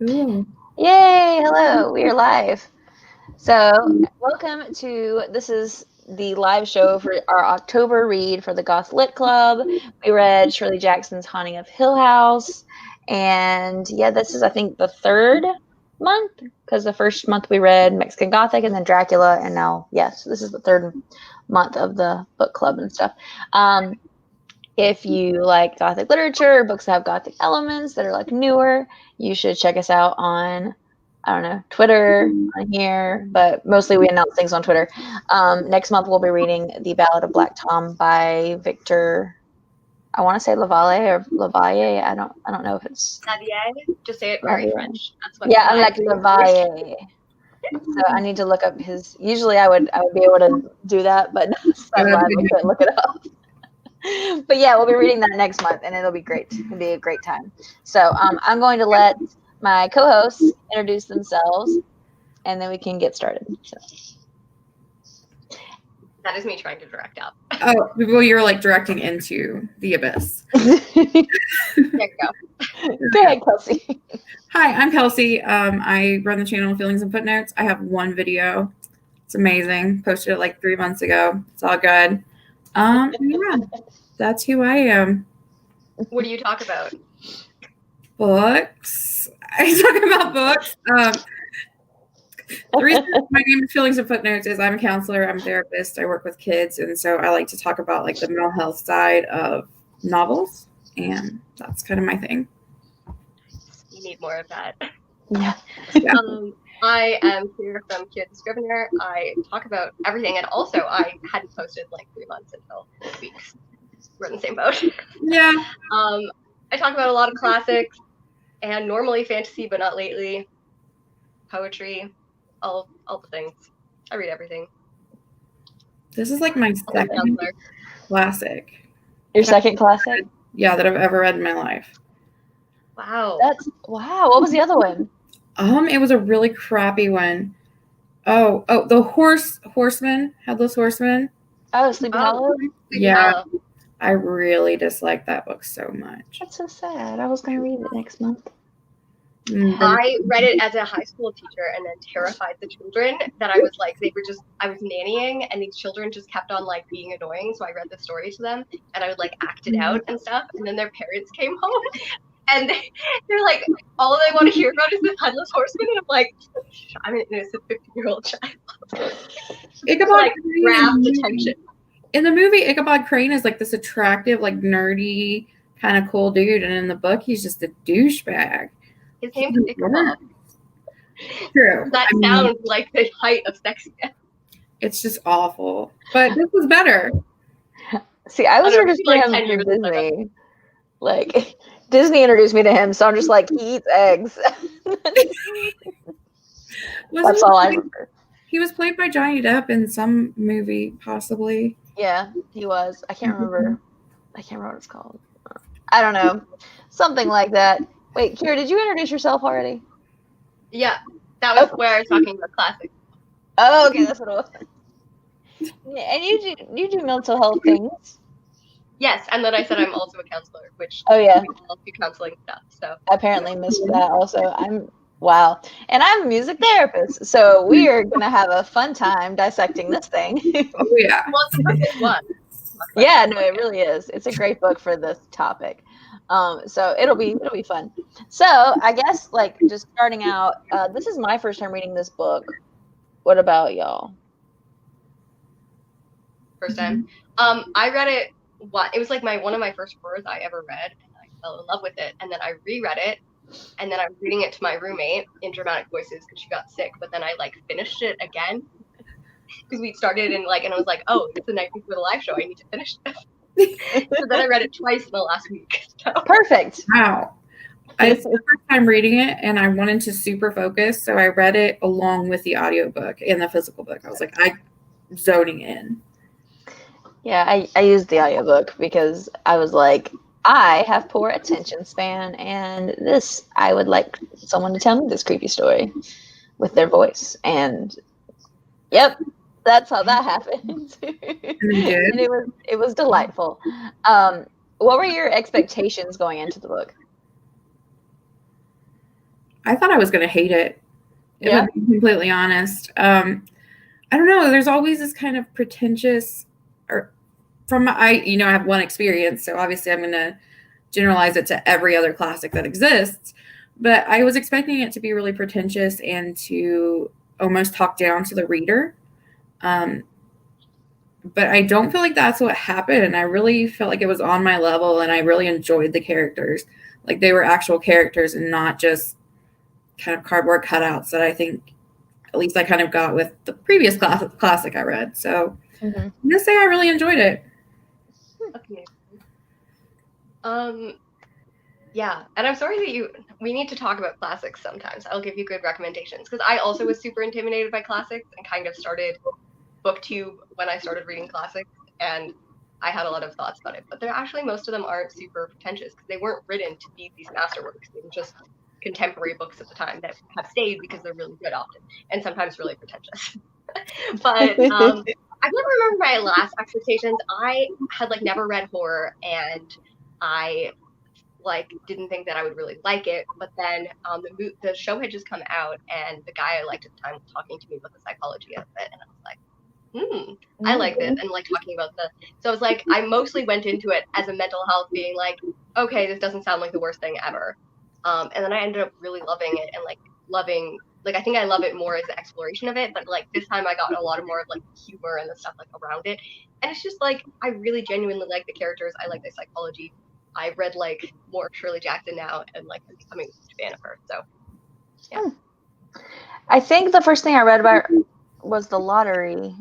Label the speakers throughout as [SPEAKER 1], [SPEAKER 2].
[SPEAKER 1] Ooh.
[SPEAKER 2] Yay! Hello, we are live. So, welcome to this is the live show for our October read for the Goth Lit Club. We read Shirley Jackson's Haunting of Hill House, and yeah, this is I think the third month because the first month we read Mexican Gothic and then Dracula, and now yes, this is the third month of the book club and stuff. If you like Gothic literature or books that have Gothic elements that are like newer, you should check us out on, I don't know, Twitter, on here, but mostly we announce things on Twitter. Next month we'll be reading The Ballad of Black Tom by Victor, I want to say Lavalle or Lavalle. I don't know if it's
[SPEAKER 3] Xavier, just say it very French. That's what
[SPEAKER 2] I'm like Lavalle. So I need to look up his. Usually I would be able to do that, but I'm live. I can't look it up. But yeah, we'll be reading that next month, and it'll be great. It'll be a great time. So I'm going to let my co-hosts introduce themselves, and then we can get started. So.
[SPEAKER 3] That is me trying to direct out.
[SPEAKER 1] Oh, well, you're like directing into the abyss.
[SPEAKER 3] There you go.
[SPEAKER 2] Go ahead, Kelsey.
[SPEAKER 1] Hi, I'm Kelsey. I run the channel Feelings and Footnotes. I have one video. It's amazing. Posted it like 3 months ago. It's all good. Yeah, that's who I am.
[SPEAKER 3] What do you talk about?
[SPEAKER 1] Books. I talk about books. The reason my name is Feelings and Footnotes is I'm a counselor, I'm a therapist, I work with kids, and so I like to talk about like the mental health side of novels, and that's kind of my thing.
[SPEAKER 3] You need more of that.
[SPEAKER 2] Yeah.
[SPEAKER 3] I am here from Cait the Scrivener. I talk about everything, and also I hadn't posted like 3 months until this week. We're in the same boat.
[SPEAKER 1] Yeah.
[SPEAKER 3] I talk about a lot of classics, and normally fantasy, but not lately. Poetry, all the things. I read everything.
[SPEAKER 1] This is like my second classic.
[SPEAKER 2] Your second classic?
[SPEAKER 1] Yeah, that I've ever read in my life.
[SPEAKER 3] Wow.
[SPEAKER 2] Wow. What was the other one?
[SPEAKER 1] It was a really crappy one. Oh, the Horseman, Headless Horseman.
[SPEAKER 2] Oh, Sleepy Hollow?
[SPEAKER 1] Yeah. I really disliked that book so much.
[SPEAKER 2] That's so sad. I was going to read it next month.
[SPEAKER 3] I read it as a high school teacher and then terrified the children that I was like, I was nannying and these children just kept on like being annoying. So I read the story to them and I would like act it out and stuff. And then their parents came home and they're like, all they want to hear about is this Headless Horseman. And I'm like, I'm an innocent 15-year-old child.
[SPEAKER 1] Ichabod
[SPEAKER 3] like grabbed attention.
[SPEAKER 1] In the movie, Ichabod Crane is like this attractive, like nerdy, kind of cool dude. And in the book, he's just a douchebag.
[SPEAKER 3] His name's Ichabod.
[SPEAKER 1] True.
[SPEAKER 3] That sounds like the height of sexiness.
[SPEAKER 1] It's just awful. But this was better.
[SPEAKER 2] See, I was introduced to him through Disney. Like, Disney introduced me to him, so I'm just like, he eats eggs. That's all I remember.
[SPEAKER 1] He was played by Johnny Depp in some movie, possibly.
[SPEAKER 2] Yeah, he was. I can't remember. I can't remember what it's called. I don't know. Something like that. Wait, Kira, did you introduce yourself already?
[SPEAKER 3] Yeah, that was where I was talking about classics.
[SPEAKER 2] Oh, okay, that's what it was. Yeah, and you do mental health things.
[SPEAKER 3] Yes, and then I said I'm also a counselor, which
[SPEAKER 2] do
[SPEAKER 3] counseling stuff. So
[SPEAKER 2] I apparently missed that also. Wow. And I'm a music therapist, so we are going to have a fun time dissecting this thing.
[SPEAKER 1] Oh, yeah.
[SPEAKER 3] Well, it's a perfect one.
[SPEAKER 2] Yeah, no, it really is. It's a great book for this topic. So it'll be fun. So I guess like just starting out, this is my first time reading this book. What about y'all?
[SPEAKER 3] First time. I read it. It was like one of my first horrors I ever read, and I fell in love with it. And then I reread it, and then I'm reading it to my roommate in dramatic voices because she got sick. But then I like finished it again because we started and I was like, oh, it's the night before the live show. I need to finish this. So then I read it twice in the last week. So.
[SPEAKER 2] Perfect.
[SPEAKER 1] Wow. It's the first time reading it, and I wanted to super focus, so I read it along with the audiobook and the physical book. I was like, I'm zoning in.
[SPEAKER 2] Yeah, I used the audiobook because I was like, I have poor attention span, and I would like someone to tell me this creepy story with their voice. And yep, that's how that happened. And it was delightful. What were your expectations going into the book?
[SPEAKER 1] I thought I was going to hate it. If
[SPEAKER 2] Yeah.
[SPEAKER 1] I'm being completely honest. I don't know. There's always this kind of pretentious, or I have one experience, so obviously I'm going to generalize it to every other classic that exists. But I was expecting it to be really pretentious and to almost talk down to the reader. But I don't feel like that's what happened. And I really felt like it was on my level, and I really enjoyed the characters. Like they were actual characters and not just kind of cardboard cutouts that I think, at least I kind of got with the previous classic I read. So I'm going to say I really enjoyed it.
[SPEAKER 3] Okay. Yeah, and I'm sorry that we need to talk about classics sometimes. I'll give you good recommendations, because I also was super intimidated by classics and kind of started booktube when I started reading classics, and I had a lot of thoughts about it. But most of them aren't super pretentious, because they weren't written to be these masterworks. They were just contemporary books at the time that have stayed because they're really good often, and sometimes really pretentious. But I can't remember my last expectations. I had never read horror, and I didn't think that I would really like it. But then the show had just come out, and the guy I liked at the time was talking to me about the psychology of it, and I was like, I like this, and talking about so I was like, I mostly went into it as a mental health, being like, okay, this doesn't sound like the worst thing ever. And then I ended up really loving it, and loving, I think I love it more as an exploration of it, but this time I got a lot of more of humor and the stuff around it. And it's just I really genuinely like the characters. I like the psychology. I read more Shirley Jackson now, and I'm becoming a huge fan of her. So yeah.
[SPEAKER 2] I think the first thing I read about was The Lottery,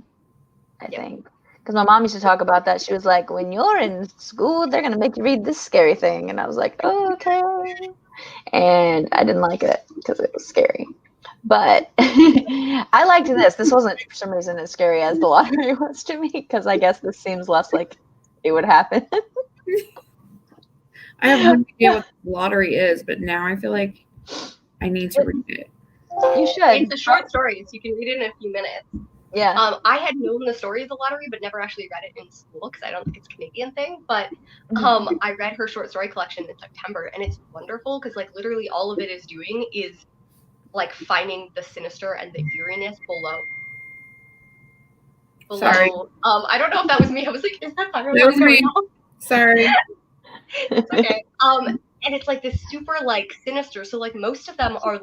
[SPEAKER 2] I think. Because my mom used to talk about that. She was like, when you're in school, they're going to make you read this scary thing. And I was like, oh, okay. And I didn't like it because it was scary. But I liked this. This wasn't, for some reason, as scary as The Lottery was to me, because I guess this seems less like it would happen.
[SPEAKER 1] I have no idea what The Lottery is, but now I feel like I need to read it.
[SPEAKER 2] You should.
[SPEAKER 3] It's a short story, so you can read it in a few minutes.
[SPEAKER 2] Yeah.
[SPEAKER 3] I had known the story of The Lottery, but never actually read it in school, because I don't think it's a Canadian thing. But I read her short story collection in September, and it's wonderful, because literally all of it is doing is finding the sinister and the eeriness below.
[SPEAKER 1] Sorry.
[SPEAKER 3] I don't know if that was me. I was like, is that fire
[SPEAKER 1] That was me. Sorry.
[SPEAKER 3] It's okay. And it's this super sinister. So most of them are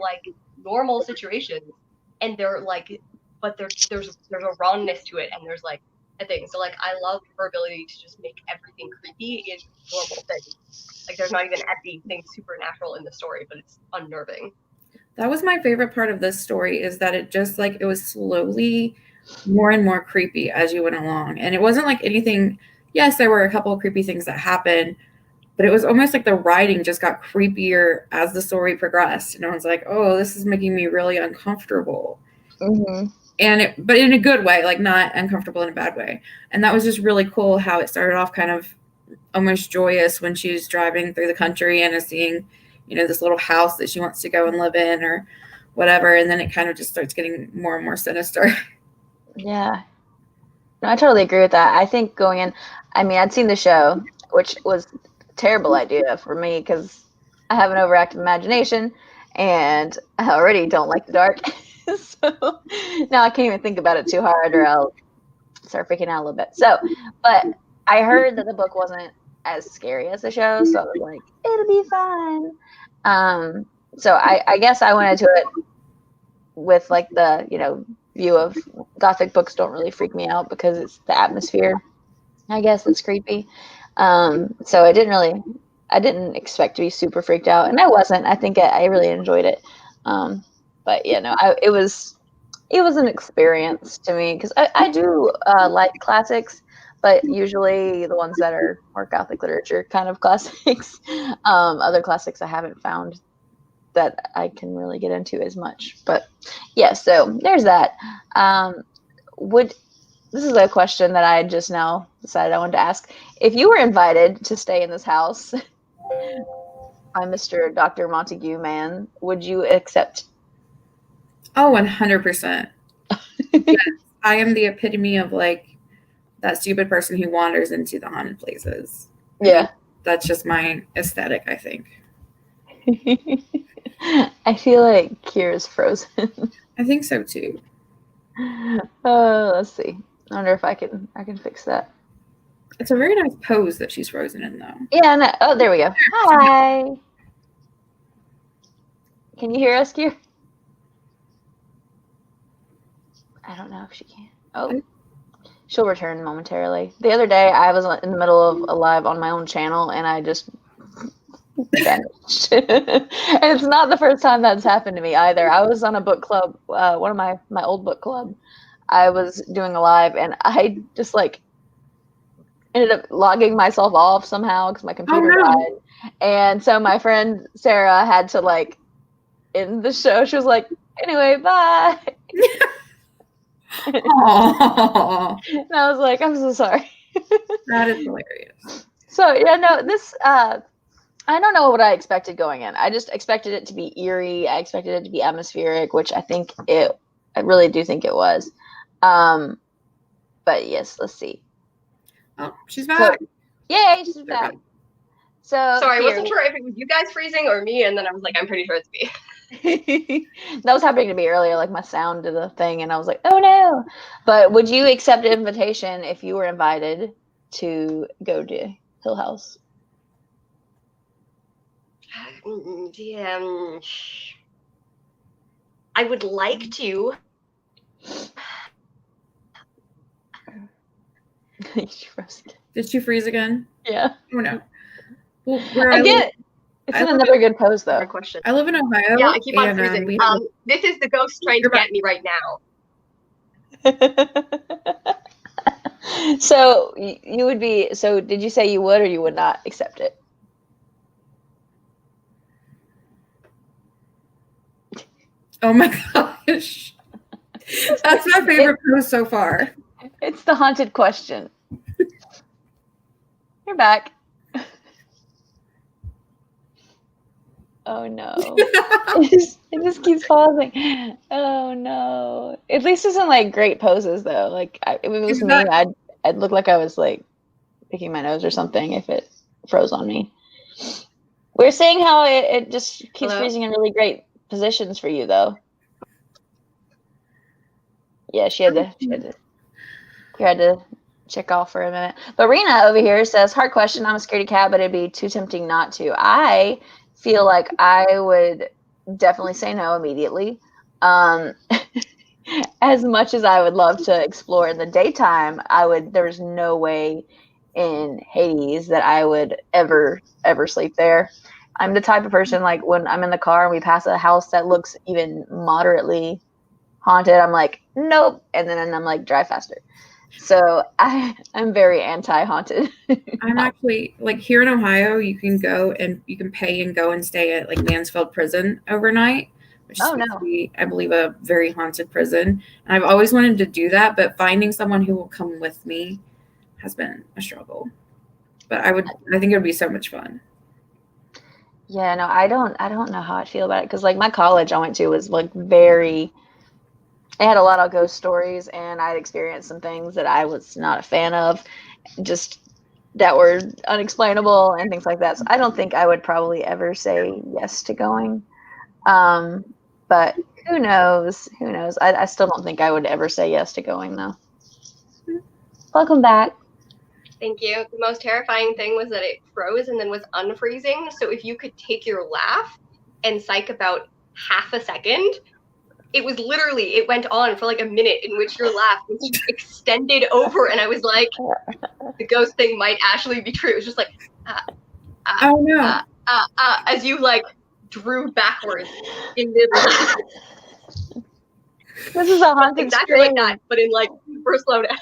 [SPEAKER 3] normal situations, and they're but there's a wrongness to it, and there's a thing. So I love her ability to just make everything creepy in normal things. There's not even anything supernatural in the story, but it's unnerving.
[SPEAKER 1] That was my favorite part of this story, is that it just it was slowly more and more creepy as you went along. And it wasn't anything, yes, there were a couple of creepy things that happened, but it was almost the writing just got creepier as the story progressed. And I was like, oh, this is making me really uncomfortable. But in a good way, not uncomfortable in a bad way. And that was just really cool how it started off kind of almost joyous when she's driving through the country and is seeing, this little house that she wants to go and live in or whatever. And then it kind of just starts getting more and more sinister.
[SPEAKER 2] Yeah. No, I totally agree with that. I think going in, I'd seen the show, which was a terrible idea for me because I have an overactive imagination and I already don't like the dark. So now I can't even think about it too hard or I'll start freaking out a little bit. So, but I heard that the book wasn't as scary as the show, so I was like, it'll be fun. So I guess I went into it with the, view of Gothic books don't really freak me out because it's the atmosphere. I guess it's creepy. So I didn't expect to be super freaked out, and I wasn't. I think I really enjoyed it. But it was an experience to me because I do like classics, but usually the ones that are more Gothic literature kind of classics. Other classics I haven't found that I can really get into as much. But yeah, so there's that. This is a question that I just now decided I wanted to ask. If you were invited to stay in this house by Mr. Dr. Montague man, would you accept?
[SPEAKER 1] Oh, 100%. Yes, I am the epitome of that stupid person who wanders into the haunted places.
[SPEAKER 2] Yeah.
[SPEAKER 1] That's just my aesthetic, I think.
[SPEAKER 2] I feel like Kira's frozen.
[SPEAKER 1] I think so too.
[SPEAKER 2] Let's see. I wonder if I can fix that.
[SPEAKER 1] It's a very nice pose that she's frozen in, though.
[SPEAKER 2] Yeah. No, oh, there we go. Hi. Can you hear us, Kira? I don't know if she can. Oh, she'll return momentarily. The other day, I was in the middle of a live on my own channel, and I just vanished. And it's not the first time that's happened to me either. I was on a book club, one of my old book club. I was doing a live, and I just like ended up logging myself off somehow because my computer died. And so my friend Sarah had to like end the show. She was like, "Anyway, bye." And I was like, "I'm so sorry."
[SPEAKER 1] That is hilarious.
[SPEAKER 2] So yeah, no, this I don't know what I expected going in. I just expected it to be eerie. I expected it to be atmospheric, which I really do think it was. But yes, let's see.
[SPEAKER 1] Oh, she's back.
[SPEAKER 2] So, yay, she's back. So
[SPEAKER 3] sorry, I wasn't sure if it was you guys freezing or me, and then I was like, I'm pretty sure it's me.
[SPEAKER 2] That was happening to me earlier, like my sound did the thing, and I was like, oh no. But would you accept an invitation if you were invited to go to Hill House?
[SPEAKER 3] Yeah, I would like to.
[SPEAKER 1] Did she freeze again?
[SPEAKER 2] Yeah.
[SPEAKER 1] Oh no. Well,
[SPEAKER 2] it's another good pose though.
[SPEAKER 3] Question.
[SPEAKER 1] I live in Ohio.
[SPEAKER 3] Yeah, I keep on freezing. This is the ghost trying to get me right now.
[SPEAKER 2] So you would be. So did you say you would or you would not accept it?
[SPEAKER 1] Oh my gosh. That's my favorite pose so far.
[SPEAKER 2] It's the haunted question. You're back. Oh no. it just keeps pausing. Oh no. At least it's in like great poses though. Like if it was me, I'd look like I was like picking my nose or something if it froze on me. We're saying how it just keeps freezing in really great positions for you though. Yeah, she had to check off for a minute. But Rena over here says, hard question, I'm a scaredy cat, but it'd be too tempting not to. I feel like I would definitely say no immediately. As much as I would love to explore in the daytime, there's no way in Hades that I would ever sleep there. I'm the type of person, like when I'm in the car and we pass a house that looks even moderately haunted, I'm like, nope. And then I'm like, drive faster. So I'm very anti-haunted.
[SPEAKER 1] I'm actually like here in Ohio, you can go and you can pay and go and stay at like Mansfield Prison overnight, which is supposed to be, I believe, a very haunted prison. And I've always wanted to do that, but finding someone who will come with me has been a struggle. But I think it would be so much fun.
[SPEAKER 2] Yeah, no, I don't know how I feel about it because like my college I went to was like it had a lot of ghost stories, and I'd experienced some things that I was not a fan of, just that were unexplainable and things like that. So I don't think I would probably ever say yes to going. But who knows? Who knows? I still don't think I would ever say yes to going though. Welcome back.
[SPEAKER 3] Thank you. The most terrifying thing was that it froze and then was unfreezing. So if you could take your laugh and psych about half a second, it was literally, it went on for like a minute in which your laugh was just extended over. And I was like, the ghost thing might actually be true. It was just like,
[SPEAKER 1] oh no.
[SPEAKER 3] As you like drew backwards in the
[SPEAKER 2] This is a haunted
[SPEAKER 3] exactly
[SPEAKER 2] stream.
[SPEAKER 3] like that, but in like super slow down.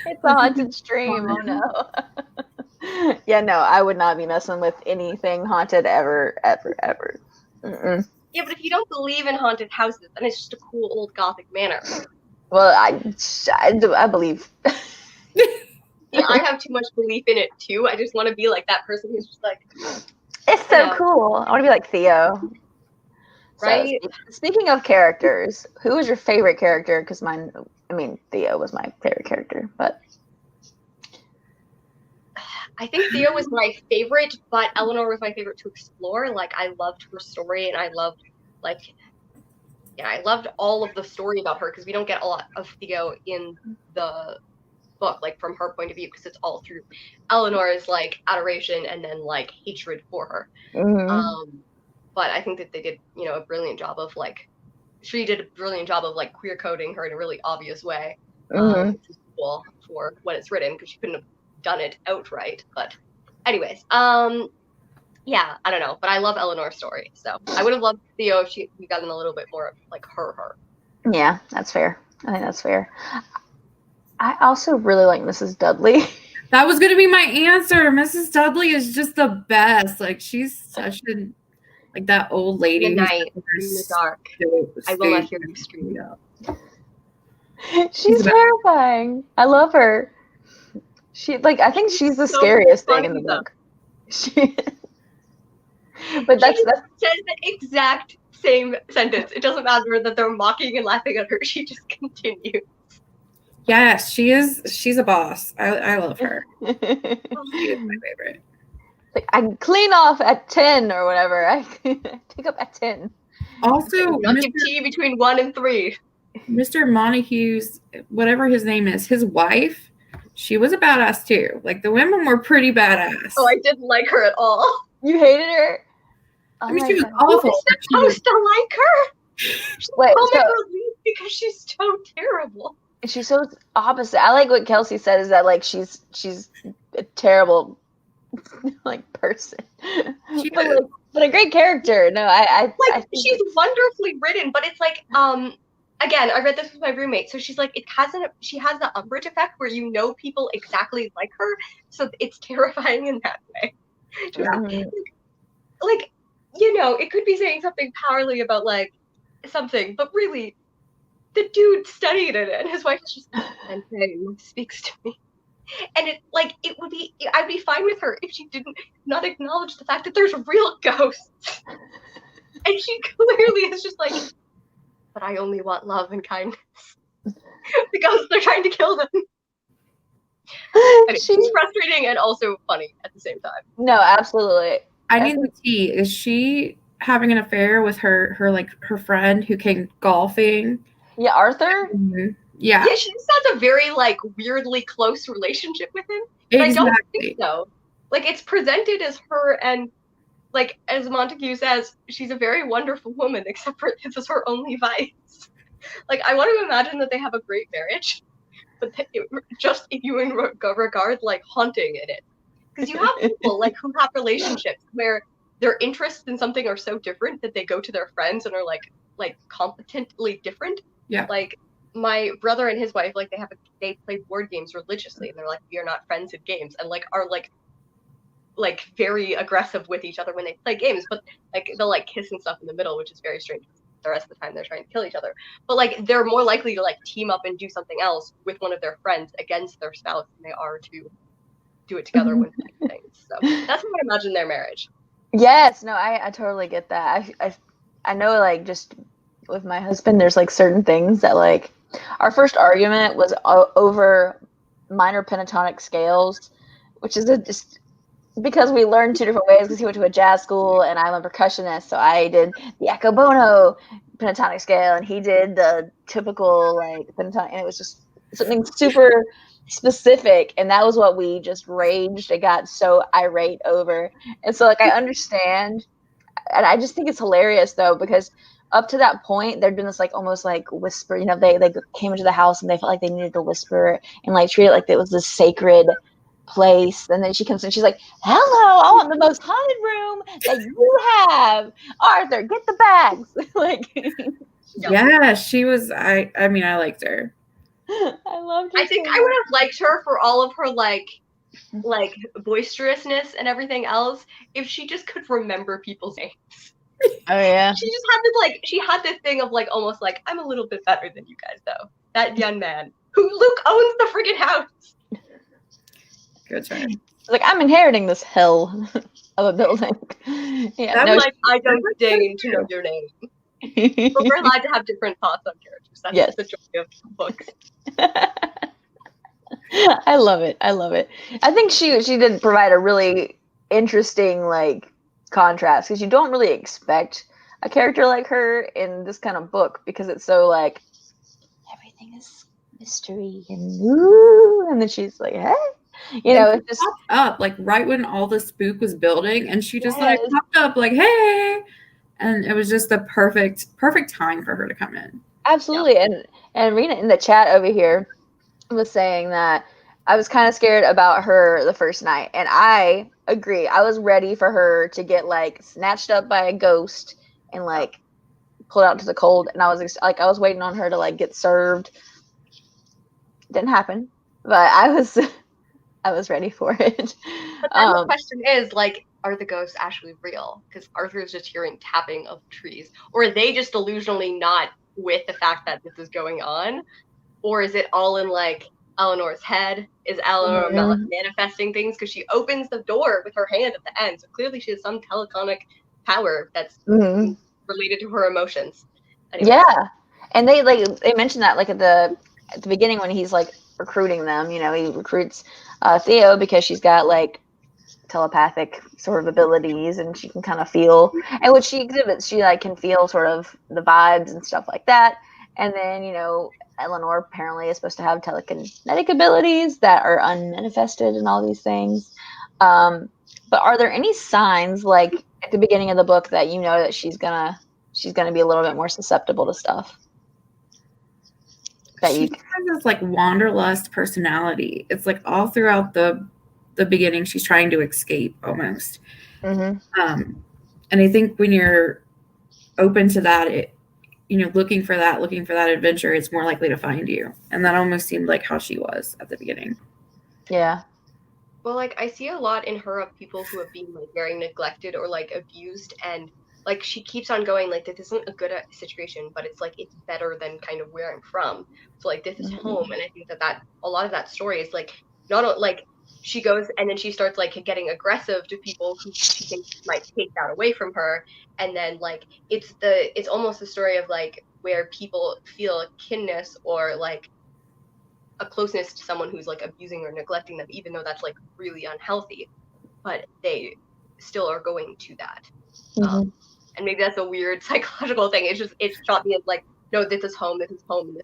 [SPEAKER 2] It's a haunted stream. Oh no. Yeah, no, I would not be messing with anything haunted ever. Mm-mm.
[SPEAKER 3] Yeah, but if you don't believe in haunted houses, then it's just a cool old Gothic manor.
[SPEAKER 2] Well, I believe.
[SPEAKER 3] Yeah, I have too much belief in it too. I just want to be like that person who's just like,
[SPEAKER 2] it's so cool. I want to be like Theo.
[SPEAKER 3] Right?
[SPEAKER 2] So, speaking of characters, who was your favorite character? Because Theo was my favorite character, but
[SPEAKER 3] I think Theo was my favorite, but Eleanor was my favorite to explore. Like, I loved her story, and I loved, like, I loved all of the story about her, because we don't get a lot of Theo in the book, like, from her point of view, because it's all through Eleanor's, like, adoration and then, like, hatred for her. But I think that they did, a brilliant job of, like, she did a brilliant job of, like, queer coding her in a really obvious way, which is cool for when it's written, because she couldn't have done it outright. But anyways, yeah, I don't know, but I love Eleanor's story, so I would have loved Theo if we got in a little bit more of, like, her.
[SPEAKER 2] Yeah, that's fair. I think that's fair. I also really like Mrs. Dudley.
[SPEAKER 1] That was going to be my answer. Mrs. Dudley is just the best. Like, she's such a, like, that old lady.
[SPEAKER 3] In the night, in the dark, I will not hear you scream.
[SPEAKER 2] She's terrifying. I love her. I think she's the scariest thing in the book. But that's
[SPEAKER 3] says the exact same sentence. It doesn't matter that they're mocking and laughing at her. She just continues.
[SPEAKER 1] Yes, she is. She's a boss. I love her. She is my favorite.
[SPEAKER 2] Like, I can clean off at 10 or whatever. I pick up at 10.
[SPEAKER 1] Also,
[SPEAKER 3] give tea between 1 and 3.
[SPEAKER 1] Mr. Montague's, whatever his name is, his wife, she was a badass too. Like, the women were pretty badass.
[SPEAKER 3] Oh, I didn't like her at all.
[SPEAKER 2] You hated her?
[SPEAKER 1] Oh, I mean, she was awful.
[SPEAKER 3] You're supposed to like her.
[SPEAKER 2] Wait,
[SPEAKER 3] her leave because she's so terrible.
[SPEAKER 2] She's so opposite. I like what Kelsey said, is that, like, she's a terrible, like, person. But a great character. No, I think
[SPEAKER 3] she's wonderfully written, but it's like, again, I read this with my roommate, so she's like, she has the Umbridge effect where people exactly like her, so it's terrifying in that way. Like, it could be saying something powerfully about, like, something, but really, the dude studied it, and his wife is just, and speaks to me. And I'd be fine with her if she didn't not acknowledge the fact that there's real ghosts. And she clearly is just like, but I only want love and kindness. The ghosts are trying to kill them. She's frustrating and also funny at the same time.
[SPEAKER 2] No, absolutely.
[SPEAKER 1] I need the tea. Is she having an affair with her friend who came golfing?
[SPEAKER 2] Yeah, Arthur?
[SPEAKER 1] Mm-hmm. Yeah.
[SPEAKER 3] Yeah, she just has a very, like, weirdly close relationship with him. But I don't think so. Like, it's presented as her, and, like, as Montague says, she's a very wonderful woman, except for this is her only vice. Like, I want to imagine that they have a great marriage, but just if you regard, like, haunting in it. Because you have people, like, who have relationships where their interests in something are so different that they go to their friends and are, like competently different.
[SPEAKER 1] Yeah.
[SPEAKER 3] Like, my brother and his wife, like, they play board games religiously, and they're like, we are not friends at games, and, like, are like very aggressive with each other when they play games, but, like, they'll, like, kiss and stuff in the middle, which is very strange. The rest of the time they're trying to kill each other, but, like, they're more likely to, like, team up and do something else with one of their friends against their spouse than they are to do it together when playing things. So that's how I imagine their marriage.
[SPEAKER 2] Yes, no, I totally get that. I know, like, just with my husband, there's, like, certain things that, like, our first argument was over minor pentatonic scales, which is just because we learned two different ways, because he went to a jazz school and I'm a percussionist, so I did the echo bono pentatonic scale and he did the typical, like, pentatonic, and it was just something super specific, and that was what we just raged and got so irate over. And so, like, I understand, and I just think it's hilarious though, because up to that point they're doing this, like, almost like whisper, they came into the house and they felt like they needed to whisper and, like, treat it like it was this sacred place. And then she comes in, she's like, hello, I want the most haunted room that you have, Arthur, get the bags. Like,
[SPEAKER 1] yeah, she was, I mean, I liked her.
[SPEAKER 2] I loved her.
[SPEAKER 3] I think I would have liked her for all of her, like boisterousness and everything else if she just could remember people's names.
[SPEAKER 2] Oh yeah.
[SPEAKER 3] She just had this, like, she had this thing of, like, almost like, I'm a little bit better than you guys though. That young man who Luke owns the friggin' house.
[SPEAKER 1] Good turn.
[SPEAKER 2] Like, I'm inheriting this hell of a building. Yeah.
[SPEAKER 3] I'm like, I don't deign to know your name. But we're allowed to have different thoughts on characters. That's the joy of books.
[SPEAKER 2] I love it. I think she did provide a really interesting like contrast because you don't really expect a character like her in this kind of book because it's so like everything is mystery and ooh, and then she's like, hey, it's just
[SPEAKER 1] popped up like right when all the spook was building, and she just like
[SPEAKER 2] yes.
[SPEAKER 1] popped up like, hey, and it was just the perfect time for her to come in.
[SPEAKER 2] Absolutely. And Rena in the chat over here was saying that I was kind of scared about her the first night, and I agree. I was ready for her to get like snatched up by a ghost and like pulled out to the cold, and I was waiting on her to like get served. Didn't happen, but I was ready for it.
[SPEAKER 3] But then the question is, like, are the ghosts actually real? Because Arthur is just hearing tapping of trees. Or are they just delusionally not with the fact that this is going on? Or is it all in, like, Eleanor's head? Is Eleanor manifesting things? Because she opens the door with her hand at the end. So clearly she has some teleponic power that's related to her emotions. Anyways.
[SPEAKER 2] Yeah. And they mentioned that like at the beginning when he's like recruiting them, he recruits Theo because she's got like telepathic sort of abilities and she can kind of feel, and what she exhibits, she like can feel sort of the vibes and stuff like that. And then Eleanor apparently is supposed to have telekinetic abilities that are unmanifested and all these things. But are there any signs like at the beginning of the book that that she's gonna be a little bit more susceptible to stuff?
[SPEAKER 1] She has this like wanderlust personality. It's like all throughout the beginning, she's trying to escape almost. And I think when you're open to that, looking for that adventure, it's more likely to find you. And that almost seemed like how she was at the beginning.
[SPEAKER 2] Yeah.
[SPEAKER 3] Well, like I see a lot in her of people who have been like very neglected or like abused, and like she keeps on going like this isn't a good situation, but it's like it's better than kind of where I'm from. So like this is home, and I think that a lot of that story is like not like she goes and then she starts like getting aggressive to people who she thinks might take that away from her, and then like it's almost the story of like where people feel kinness or like a closeness to someone who's like abusing or neglecting them, even though that's like really unhealthy, but they still are going to that. And maybe that's a weird psychological thing. It's shot me as like, no, this is home, and this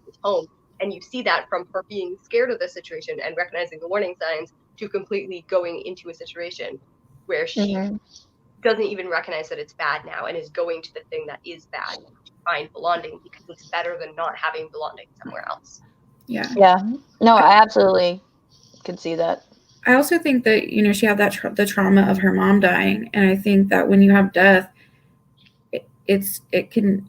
[SPEAKER 3] is home. And you see that from her being scared of the situation and recognizing the warning signs to completely going into a situation where she doesn't even recognize that it's bad now and is going to the thing that is bad to find belonging because it's better than not having belonging somewhere else.
[SPEAKER 2] Yeah. No, I absolutely could see that.
[SPEAKER 1] I also think that, she had that the trauma of her mom dying. And I think that when you have death, it can,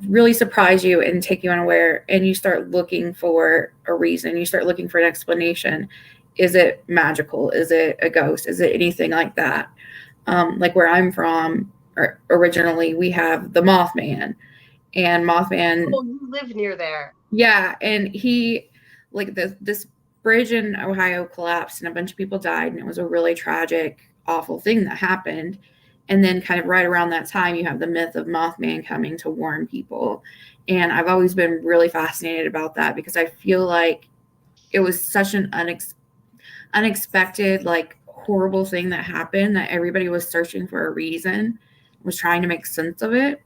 [SPEAKER 1] really surprise you and take you unaware, and you start looking for a reason. You start looking for an explanation. Is it magical? Is it a ghost? Is it anything like that? Like where I'm from, originally we have the Mothman, and Mothman.
[SPEAKER 3] Oh, you live near there.
[SPEAKER 1] Yeah, and he, like this bridge in Ohio collapsed and a bunch of people died, and it was a really tragic, awful thing that happened. And then kind of right around that time, you have the myth of Mothman coming to warn people. And I've always been really fascinated about that because I feel like it was such an unexpected, like horrible thing that happened that everybody was searching for a reason, was trying to make sense of it.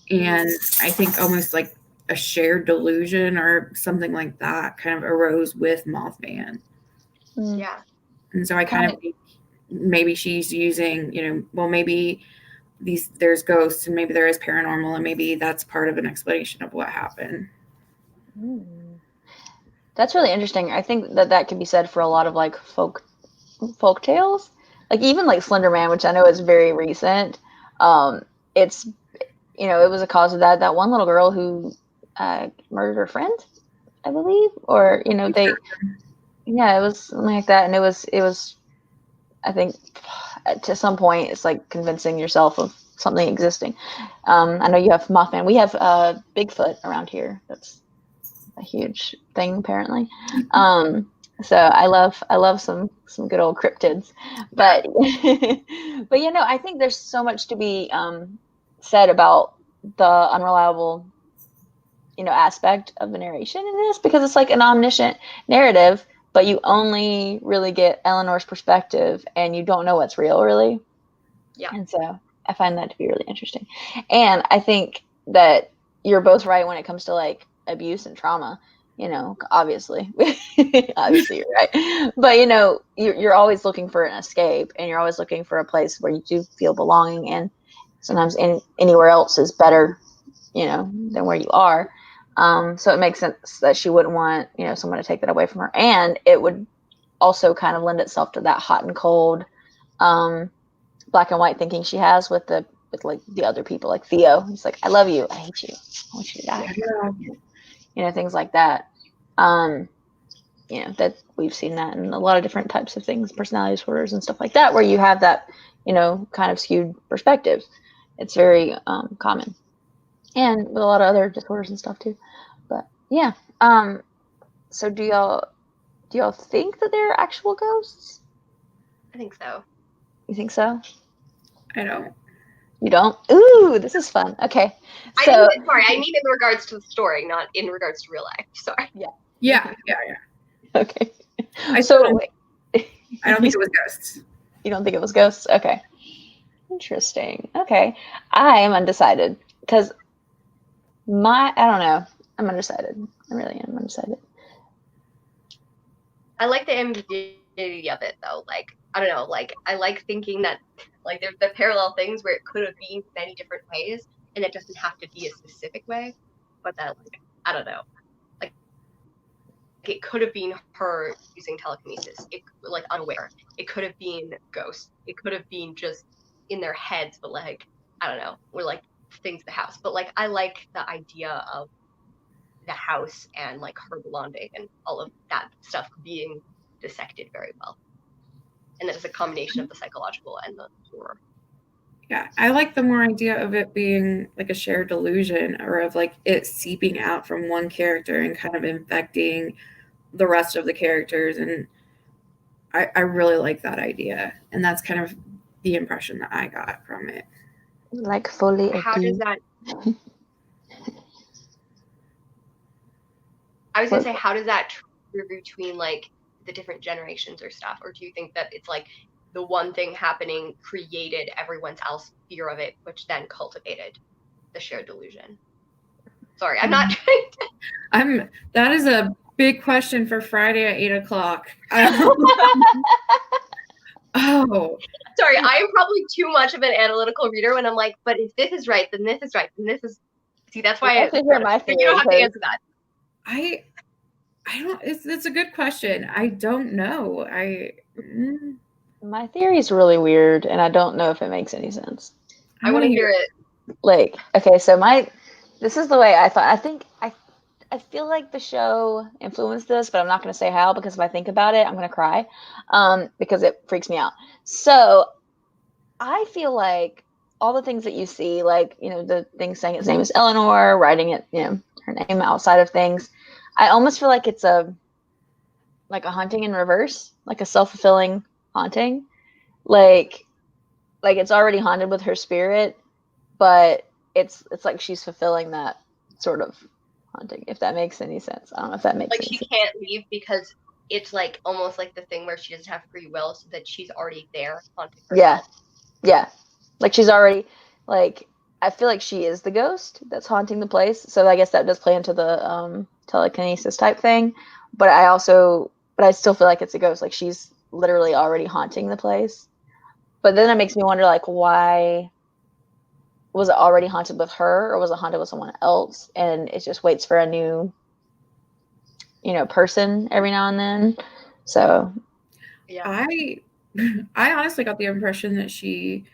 [SPEAKER 1] And I think almost like a shared delusion or something like that kind of arose with Mothman.
[SPEAKER 3] Yeah.
[SPEAKER 1] And so I kind of think maybe she's using, maybe there's ghosts and maybe there is paranormal, and maybe that's part of an explanation of what happened.
[SPEAKER 2] That's really interesting. I think that could be said for a lot of like folk tales, like even like Slender Man, which I know is very recent. It's it was a cause of that one little girl who murdered her friend, I believe, or it was something like that, and it was I think to some point it's like convincing yourself of something existing. I know you have Mothman. We have Bigfoot around here. That's a huge thing apparently. So I love some good old cryptids, but but I think there's so much to be said about the unreliable aspect of the narration in this, because it's like an omniscient narrative, but you only really get Eleanor's perspective and you don't know what's real, really.
[SPEAKER 3] Yeah.
[SPEAKER 2] And so I find that to be really interesting. And I think that you're both right when it comes to like abuse and trauma, obviously. Obviously you're right. But, you're always looking for an escape, and you're always looking for a place where you do feel belonging, and sometimes anywhere else is better, than where you are. So it makes sense that she wouldn't want, someone to take that away from her. And it would also kind of lend itself to that hot and cold, black and white thinking she has with like the other people, like Theo. He's like, I love you, I hate you, I want you to die.
[SPEAKER 1] Yeah.
[SPEAKER 2] Things like that. That we've seen that in a lot of different types of things, personality disorders and stuff like that, where you have that, kind of skewed perspective. It's very common, and with a lot of other disorders and stuff too. But yeah. So do y'all think that they're actual ghosts?
[SPEAKER 3] I think so.
[SPEAKER 2] You think so?
[SPEAKER 1] I don't.
[SPEAKER 2] You don't? Ooh, this is fun. Okay. So
[SPEAKER 3] I mean in regards to the story, not in regards to real life. Sorry.
[SPEAKER 1] Yeah.
[SPEAKER 2] Okay.
[SPEAKER 1] I
[SPEAKER 2] don't think
[SPEAKER 1] it was ghosts.
[SPEAKER 2] You don't think it was ghosts? Okay. Interesting. Okay. I am undecided because I don't know. I'm undecided. I really am undecided.
[SPEAKER 3] I like the ambiguity of it though. Like, I don't know, like I like thinking that like there's the parallel things where it could have been many different ways, and it doesn't have to be a specific way, but that, like, I don't know. Like, it could have been her using telekinesis, like unaware. It could have been ghosts. It could have been just in their heads, but like, I don't know, or like things in the house. But like, I like the idea of the house and like her belonging and all of that stuff being dissected very well. And that it's a combination of the psychological and the horror.
[SPEAKER 1] Yeah, I like the more idea of it being like a shared delusion, or of like it seeping out from one character and kind of infecting the rest of the characters. And I really like that idea. And that's kind of the impression that I got from it.
[SPEAKER 2] Like fully.
[SPEAKER 3] How does that? I was gonna say, how does that trigger between like the different generations or stuff? Or do you think that it's like the one thing happening created everyone's else fear of it, which then cultivated the shared delusion? Sorry, I'm not trying to.
[SPEAKER 1] That is a big question for Friday at 8:00. Oh.
[SPEAKER 3] Sorry, I am probably too much of an analytical reader when I'm like, but if this is right, then this is right, then this is. See, that's why
[SPEAKER 2] you don't have
[SPEAKER 3] to answer that.
[SPEAKER 1] I don't. It's a good question. I don't know.
[SPEAKER 2] My theory is really weird, and I don't know if it makes any sense.
[SPEAKER 3] I want to hear it.
[SPEAKER 2] Like, okay, so this is the way I thought. I feel like the show influenced this, but I'm not going to say how, because if I think about it, I'm going to cry, because it freaks me out. So I feel like all the things that you see, like, the thing saying its name is Eleanor, writing it, her name outside of things, I almost feel like it's like a haunting in reverse, like a self-fulfilling haunting. Like it's already haunted with her spirit, but it's like she's fulfilling that sort of haunting, if that makes any sense. I don't know if that makes sense.
[SPEAKER 3] Like, she can't leave because it's like almost like the thing where she doesn't have free will, so that she's already there haunting herself.
[SPEAKER 2] Yeah. Like, she's already, like, I feel like she is the ghost that's haunting the place. So I guess that does play into the telekinesis type thing. But I still feel like it's a ghost. Like, she's literally already haunting the place. But then it makes me wonder, like, why was it already haunted with her, or was it haunted with someone else? And it just waits for a new, person every now and then. So,
[SPEAKER 3] yeah.
[SPEAKER 1] I honestly got the impression that she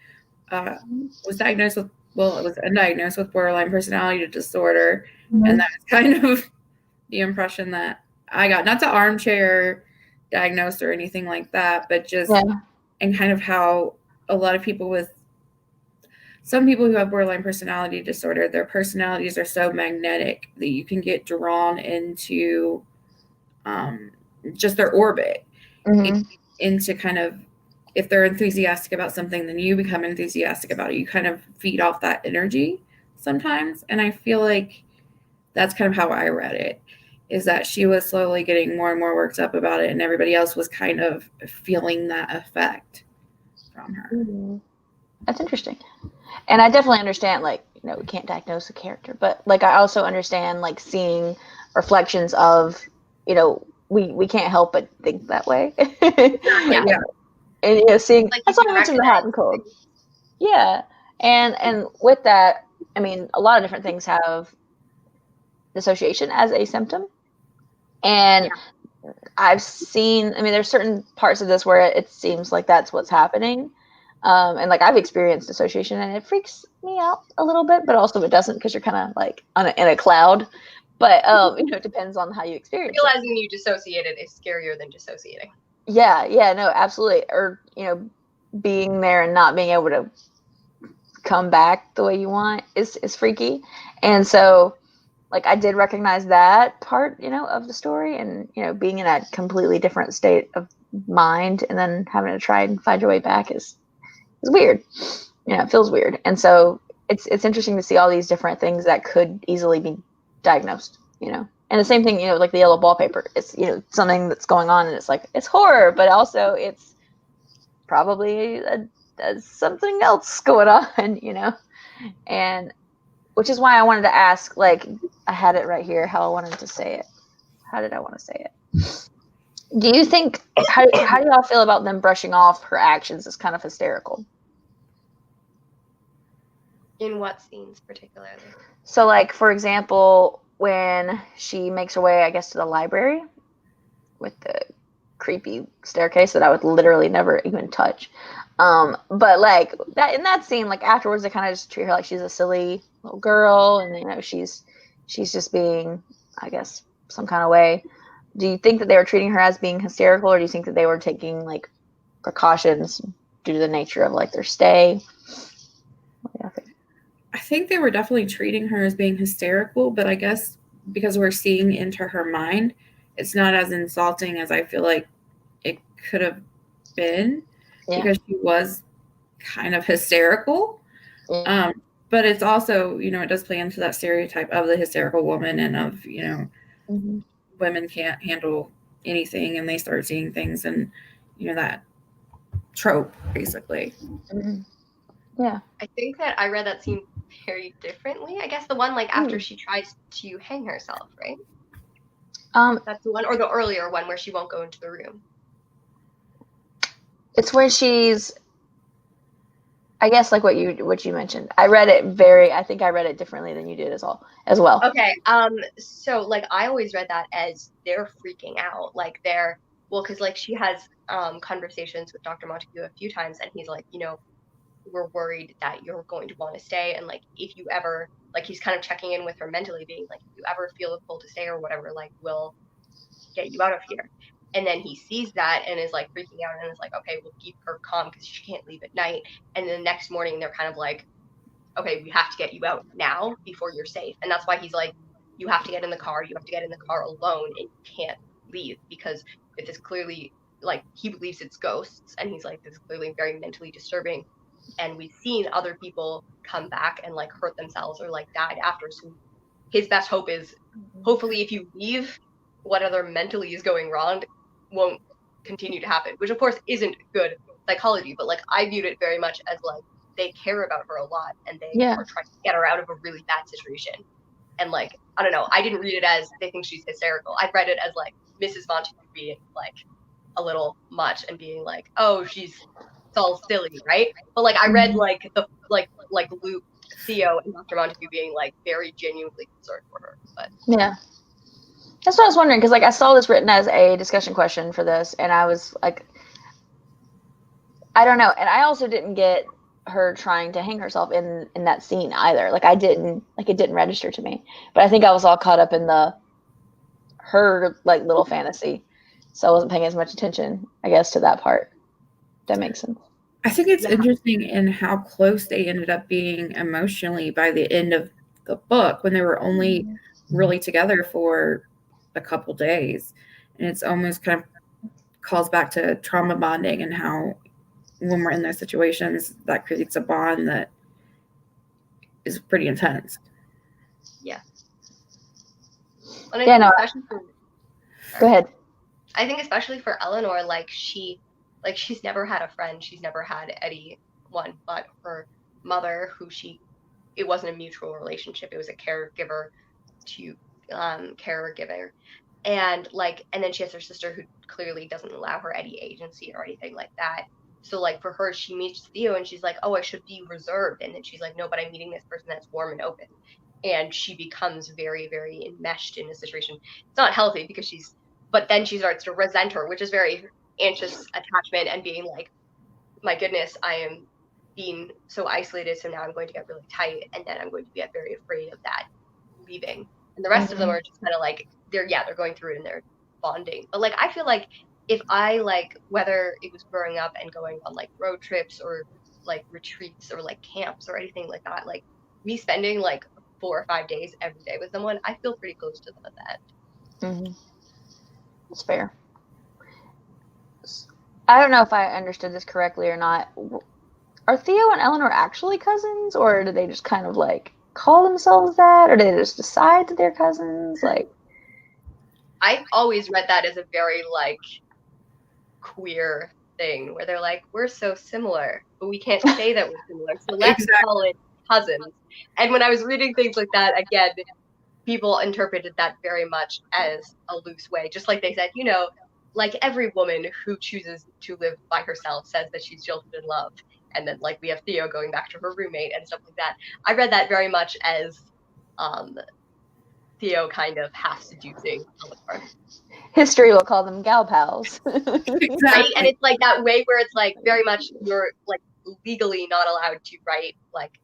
[SPEAKER 1] was diagnosed with, it was undiagnosed with borderline personality disorder. Mm-hmm. And that's kind of the impression that I got. Not to armchair diagnosed or anything like that, but just, and kind of how a lot of people some people who have borderline personality disorder, their personalities are so magnetic that you can get drawn into just their orbit, mm-hmm. into kind of, if they're enthusiastic about something, then you become enthusiastic about it. You kind of feed off that energy sometimes. And I feel like that's kind of how I read it, is that she was slowly getting more and more worked up about it, and everybody else was kind of feeling that effect from her.
[SPEAKER 2] Mm-hmm. That's interesting. And I definitely understand, like, we can't diagnose a character, but like I also understand like seeing reflections of, we can't help but think that way.
[SPEAKER 1] Yeah.
[SPEAKER 2] And seeing
[SPEAKER 3] Like,
[SPEAKER 2] that's
[SPEAKER 3] you
[SPEAKER 2] all I
[SPEAKER 3] can
[SPEAKER 2] mentioned the hot and cold. Yeah. And with that, I mean, a lot of different things have dissociation as a symptom. And I've seen, I mean, there's certain parts of this where it seems like that's what's happening. And like I've experienced dissociation and it freaks me out a little bit, but also it doesn't, because you're kind of like in a cloud. But it depends on how you experience it.
[SPEAKER 3] Realizing you dissociated is scarier than dissociating.
[SPEAKER 2] Yeah, no, absolutely. Or being there and not being able to come back the way you want is freaky. And so like I did recognize that part, of the story, and being in a completely different state of mind and then having to try and find your way back is weird. It feels weird. And so it's interesting to see all these different things that could easily be diagnosed, And the same thing, like the yellow wallpaper. It's something that's going on, and it's like it's horror, but also it's probably something else going on, And which is why I wanted to ask, like, I had it right here, how I wanted to say it. How did I want to say it? Do you think, how do y'all feel about them brushing off her actions as kind of hysterical?
[SPEAKER 3] In what scenes particularly?
[SPEAKER 2] So, like, for example, when she makes her way, I guess, to the library with the creepy staircase that I would literally never even touch. But like that in that scene, like afterwards, they kind of just treat her like she's a silly little girl, and she's just being, I guess, some kind of way. Do you think that they were treating her as being hysterical, or do you think that they were taking like precautions due to the nature of like their stay? What do you think?
[SPEAKER 1] I think they were definitely treating her as being hysterical, but I guess because we're seeing into her mind, it's not as insulting as I feel like it could have been, because she was kind of hysterical.
[SPEAKER 2] Yeah.
[SPEAKER 1] But it's also, it does play into that stereotype of the hysterical woman, and of,
[SPEAKER 2] Mm-hmm.
[SPEAKER 1] women can't handle anything and they start seeing things, and, that trope, basically.
[SPEAKER 2] Mm-hmm. Yeah.
[SPEAKER 3] I think that I read that scene very differently. I guess the one like after she tries to hang herself, right? That's the one, or the earlier one where she won't go into the room.
[SPEAKER 2] It's where she's, I guess, like what you mentioned. I think I read it differently than you did as well.
[SPEAKER 3] Okay. So like I always read that as they're freaking out, like because like she has conversations with Dr. Montague a few times, and he's like, we're worried that you're going to want to stay, and like if you ever, like, he's kind of checking in with her mentally, being like, if you ever feel a pull to stay or whatever, like, we'll get you out of here. And then he sees that and is like freaking out, and is like, okay, we'll keep her calm because she can't leave at night. And then the next morning they're kind of like, okay, we have to get you out now before you're safe. And that's why he's like, you have to get in the car alone, and you can't leave, because it is clearly, like, he believes it's ghosts, and he's like, this is clearly very mentally disturbing, and we've seen other people come back and like hurt themselves or like died after. So his best hope is, hopefully if you leave, whatever mentally is going wrong won't continue to happen, which of course isn't good psychology, but like I viewed it very much as like they care about her a lot, and they are trying to get her out of a really bad situation. And like, I don't know, I didn't read it as they think she's hysterical. I read it as like Mrs. Montague being like a little much and being like, oh, she's all silly, right? But like I read like the like Luke, Theo, and Dr. Montague being like very genuinely concerned for her. But
[SPEAKER 2] yeah, that's what I was wondering, because like I saw this written as a discussion question for this, and I was like, I don't know. And I also didn't get her trying to hang herself in that scene either. Like it didn't register to me. But I think I was all caught up in her like little fantasy, so I wasn't paying as much attention, I guess, to that part. That makes sense.
[SPEAKER 1] I think it's interesting in how close they ended up being emotionally by the end of the book, when they were only really together for a couple days. And it's almost kind of calls back to trauma bonding, and how when we're in those situations, that creates a bond that is pretty intense.
[SPEAKER 3] Yeah. And I
[SPEAKER 2] Yeah,
[SPEAKER 3] think
[SPEAKER 2] no.
[SPEAKER 3] especially for,
[SPEAKER 2] Go ahead.
[SPEAKER 3] I think especially for Eleanor, like she's never had a friend. She's never had anyone but her mother, it wasn't a mutual relationship. It was a caregiver to caregiver. And then she has her sister who clearly doesn't allow her any agency or anything like that. So like for her, she meets Theo and she's like, oh, I should be reserved. And then she's like, no, but I'm meeting this person that's warm and open. And she becomes very, very enmeshed in a situation. It's not healthy because but then she starts to resent her, which is very anxious attachment and being like, my goodness, I am being so isolated. So now I'm going to get really tight. And then I'm going to get very afraid of that leaving. And the rest of them are just kind of like, they're going through it and they're bonding. But like, I feel like if I whether it was growing up and going on like road trips or like retreats or like camps or anything like that, like me spending like 4 or 5 days every day with someone, I feel pretty close to them at that.
[SPEAKER 2] Mm-hmm. That's fair. I don't know if I understood this correctly or not. Are Theo and Eleanor actually cousins, or do they just kind of like call themselves that, or do they just decide that they're cousins? Like,
[SPEAKER 3] I always read that as a very like queer thing where they're like, we're so similar, but we can't say that we're similar, so let's call it cousins. And when I was reading things like that, again, people interpreted that very much as a loose way, just like they said, like every woman who chooses to live by herself says that she's jilted in love. And then like we have Theo going back to her roommate and stuff like that. I read that very much as Theo kind of half seducing Eleanor.
[SPEAKER 2] History will call them gal pals.
[SPEAKER 1] Exactly.
[SPEAKER 3] Right? And it's like that way where it's like very much you're like legally not allowed to write like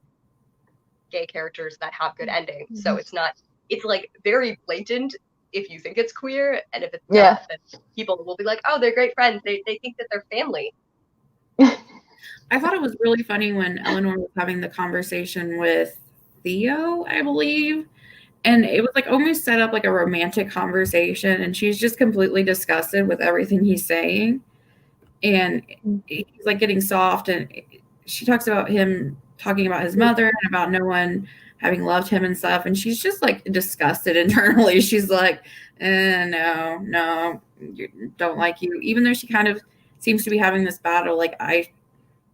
[SPEAKER 3] gay characters that have good endings. Mm-hmm. So it's like very blatant if you think it's queer, and if it's not, then people will be like, oh, they're great friends. They think that they're family.
[SPEAKER 1] I thought it was really funny when Eleanor was having the conversation with Theo, I believe. And it was like almost set up like a romantic conversation. And she's just completely disgusted with everything he's saying. And he's like getting soft. And she talks about him talking about his mother and about no one having loved him and stuff. And she's just like disgusted internally. She's like, no, don't like you. Even though she kind of seems to be having this battle. Like, I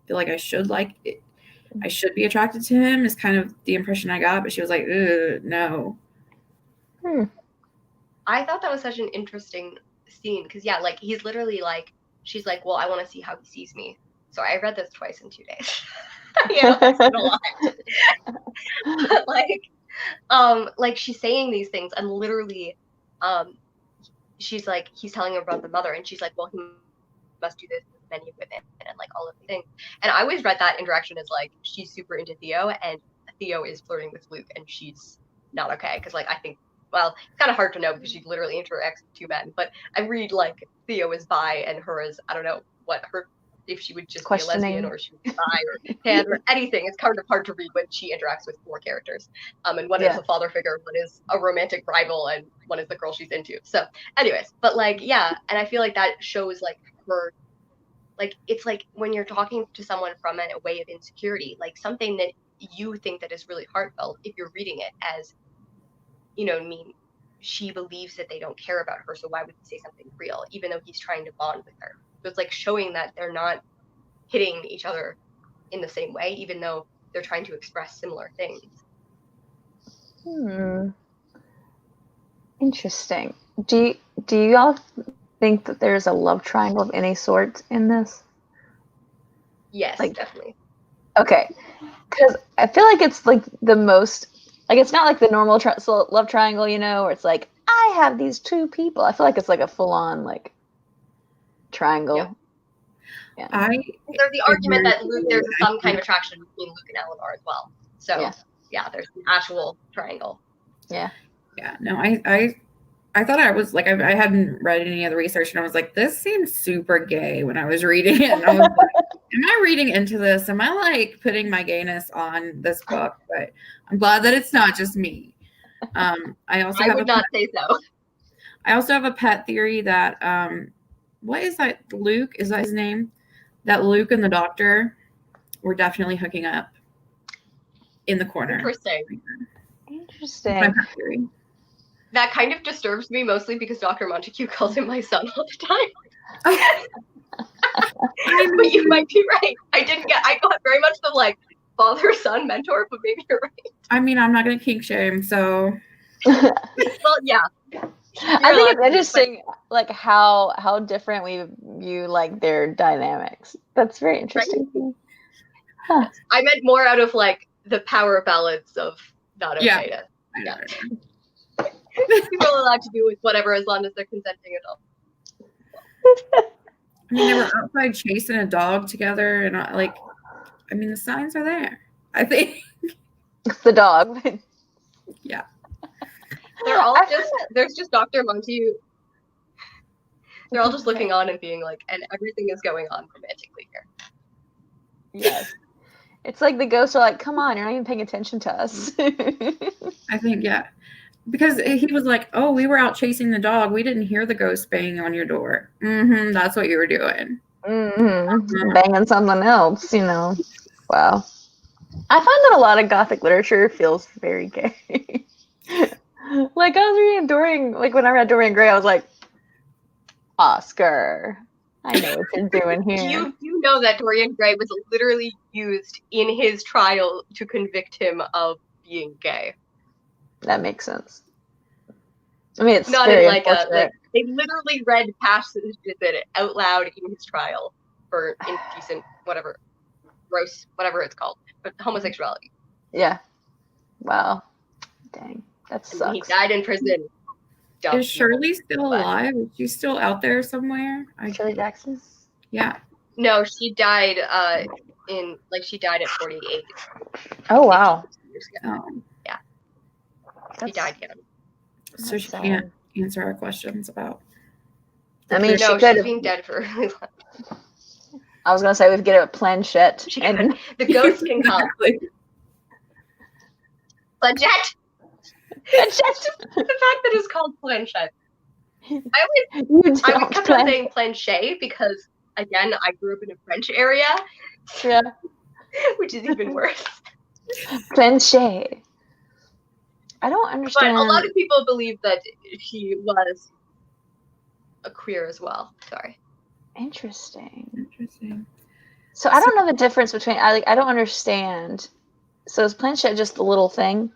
[SPEAKER 1] feel like I should like it. I should be attracted to him is kind of the impression I got. But she was like, no.
[SPEAKER 3] I thought that was such an interesting scene because like he's literally like, she's like, well, I want to see how he sees me. So I read this twice in 2 days. That's a lot. But like she's saying these things and literally, she's like, he's telling her about the mother and she's like, well, he must do this with many women and like all of the things. And I always read that interaction as like she's super into Theo and Theo is flirting with Luke and she's not okay because like I think. Well, it's kind of hard to know because she literally interacts with 2 men. But I read like Theo is bi and her is, I don't know what her, if she would just be a lesbian or she would be bi or pan or anything. It's kind of hard to read when she interacts with 4 characters. And one is a father figure, one is a romantic rival, and one is the girl she's into. So anyways, but like, yeah. And I feel like that shows like her, like, it's like when you're talking to someone from a way of insecurity, like something that you think that is really heartfelt, if you're reading it as, she believes that they don't care about her, so why would he say something real, even though he's trying to bond with her? So it's like showing that they're not hitting each other in the same way, even though they're trying to express similar things.
[SPEAKER 2] Interesting. Do you all think that there's a love triangle of any sort in this?
[SPEAKER 3] Yes, definitely.
[SPEAKER 2] Okay, because I feel like it's like the most. Like, it's not like the normal love triangle, where it's like, I have these 2 people. I feel like it's like a full-on, like, triangle.
[SPEAKER 3] Yeah. There's the argument that there's some kind of attraction between Luke and Eleanor as well. So, there's an actual triangle.
[SPEAKER 2] Yeah.
[SPEAKER 1] Yeah, no, I thought I was, like, I hadn't read any of the research, and I was like, this seems super gay when I was reading it. And I was like, am I reading into this? Am I, like, putting my gayness on this book? But I'm glad that it's not just me. I would
[SPEAKER 3] not say so.
[SPEAKER 1] I also have a pet theory that, what is that, Luke? Is that his name? That Luke and the doctor were definitely hooking up in the corner.
[SPEAKER 3] Interesting.
[SPEAKER 1] That's my pet theory.
[SPEAKER 3] That kind of disturbs me mostly because Dr. Montague calls him my son all the time. But you might be right. I got very much the like father-son mentor, but maybe you're right.
[SPEAKER 1] I mean, I'm not gonna kink shame, so.
[SPEAKER 3] Well, yeah.
[SPEAKER 2] I think it's interesting, like how different we view like their dynamics. That's very interesting.
[SPEAKER 3] Right? Huh. I meant more out of like the power balance of not okay. Yeah. People are allowed to do with whatever as long as they're consenting adults.
[SPEAKER 1] I mean, they were outside chasing a dog together, and I mean, the signs are there. I think
[SPEAKER 2] the dog.
[SPEAKER 1] Yeah.
[SPEAKER 3] They're all there's just Dr. Montague. They're all just looking on and being like, and everything is going on romantically here.
[SPEAKER 2] Yes. It's like the ghosts are like, come on, you're not even paying attention to us.
[SPEAKER 1] I think, yeah. Because he was like, oh, we were out chasing the dog. We didn't hear the ghost banging on your door. Mm-hmm. That's what you were doing.
[SPEAKER 2] Mm-hmm. Banging something else, you know. Wow. I find that a lot of Gothic literature feels very gay. Like, I was reading when I read Dorian Gray, I was like, Oscar, I know what you're doing here.
[SPEAKER 3] You know that Dorian Gray was literally used in his trial to convict him of being gay.
[SPEAKER 2] That makes sense. I mean, it's
[SPEAKER 3] not
[SPEAKER 2] very
[SPEAKER 3] in like they literally read passages of it out loud in his trial for indecent, gross, whatever it's called, but homosexuality.
[SPEAKER 2] Yeah. Wow. Dang, that sucks.
[SPEAKER 3] And he died in prison.
[SPEAKER 1] Is Shirley still alive? Is she still out there somewhere?
[SPEAKER 2] Shirley Jackson?
[SPEAKER 1] Yeah.
[SPEAKER 3] No, she died she died at 48.
[SPEAKER 2] Oh wow.
[SPEAKER 3] Yeah. She died young.
[SPEAKER 1] So she can't answer our questions about.
[SPEAKER 2] I mean,
[SPEAKER 3] no, she's been dead for a really long.
[SPEAKER 2] I was gonna say we could get a planchette. And
[SPEAKER 3] the ghost can come. Planchette. The fact that it's called planchette. I would kept on saying planche because again I grew up in a French area.
[SPEAKER 2] Yeah.
[SPEAKER 3] Which is even worse.
[SPEAKER 2] Planche. I don't understand.
[SPEAKER 3] But a lot of people believe that she was a queer as well. Sorry.
[SPEAKER 2] Interesting. So I don't know the difference between. I don't understand. So is planchette just the little thing?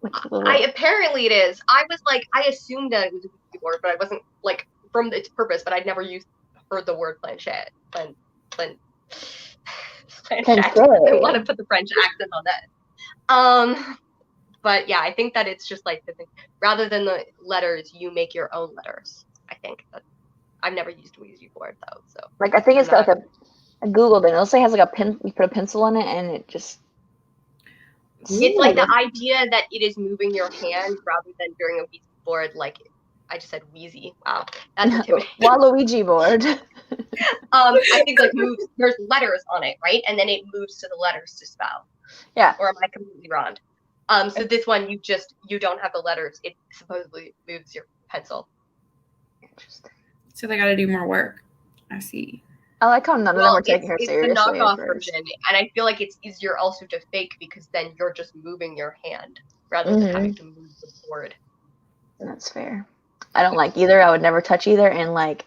[SPEAKER 3] Apparently it is. I was like, I assumed that it was a Ouija board, but I wasn't like from its purpose. But I'd never heard the word planchette. Planchette. I want to put the French accent on that. But yeah, I think that it's just like the thing. Rather than the letters, you make your own letters. I think that I've never used a Ouija board though. So
[SPEAKER 2] like I think it's got like I googled it. It looks like it has like a pen. You put a pencil in it, and it just.
[SPEAKER 3] It's like the idea that it is moving your hand rather than during a Ouija board. Like I just said, wheezy. Wow, that's intimidating.
[SPEAKER 2] Waluigi board.
[SPEAKER 3] I think like there's letters on it, right? And then it moves to the letters to spell.
[SPEAKER 2] Yeah.
[SPEAKER 3] Or am I completely wrong? So this one you don't have the letters. It supposedly moves your pencil.
[SPEAKER 2] Interesting.
[SPEAKER 1] So they got to do more work. I see.
[SPEAKER 2] I like how none of them are taking her seriously.
[SPEAKER 3] It's the knockoff version, and I feel like it's easier also to fake because then you're just moving your hand rather than having to move the board.
[SPEAKER 2] That's fair. I don't like either. I would never touch either. And like,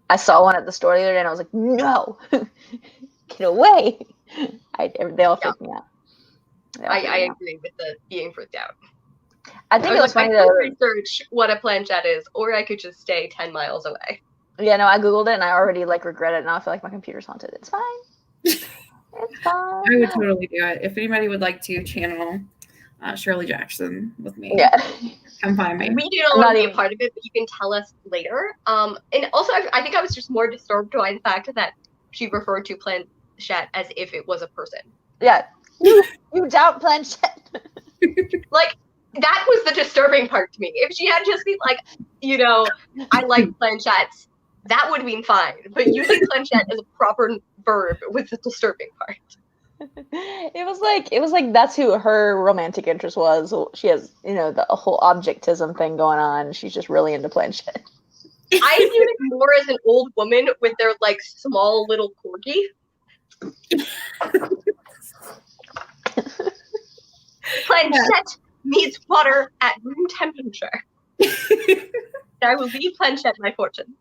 [SPEAKER 2] I saw one at the store the other day, and I was like, "No, get away!" They all freak me out.
[SPEAKER 3] I agree with the being freaked out.
[SPEAKER 2] I think it was funny to
[SPEAKER 3] research what a planchette is, or I could just stay 10 miles away.
[SPEAKER 2] Yeah, no, I googled it and I already regret it. Now I feel like my computer's haunted. It's fine. It's fine.
[SPEAKER 1] I would totally do it. If anybody would like to channel Shirley Jackson with me, come find me.
[SPEAKER 3] We don't want to be a part of it, but you can tell us later. And also, I think I was just more disturbed by the fact that she referred to planchette as if it was a person.
[SPEAKER 2] Yeah, you doubt planchette.
[SPEAKER 3] Like. That was the disturbing part to me. If she had just been like, I like planchettes, that would have bbeen fine. But using planchette as a proper verb was the disturbing part.
[SPEAKER 2] It was like that's who her romantic interest was. She has, the whole objectism thing going on. She's just really into planchette.
[SPEAKER 3] I viewed it more as an old woman with their small little corgi. Planchette. needs water at room temperature. I will leave Planchette my fortune.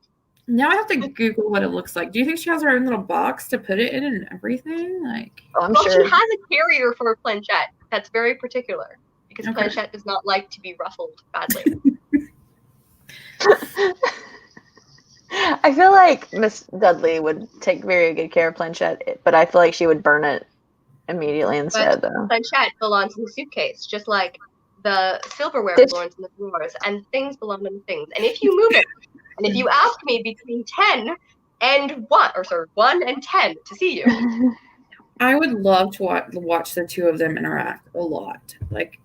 [SPEAKER 1] Now I have to Google what it looks like. Do you think she has her own little box to put it in and everything? Like,
[SPEAKER 2] I'm
[SPEAKER 3] well,
[SPEAKER 2] sure
[SPEAKER 3] she has a carrier for a Planchette that's very particular because
[SPEAKER 1] Okay.
[SPEAKER 3] Planchette does not like to be ruffled badly.
[SPEAKER 2] I feel like Miss Dudley would take very good care of Planchette, but I feel like she would burn it immediately instead, though.
[SPEAKER 3] Planchette belongs in the suitcase, just like the silverware belongs in the drawers, and things belong in the things. And if you move it, and if you ask me between 10 and 1, or sorry, 1 and 10 to see you.
[SPEAKER 1] I would love to watch the two of them interact a lot, like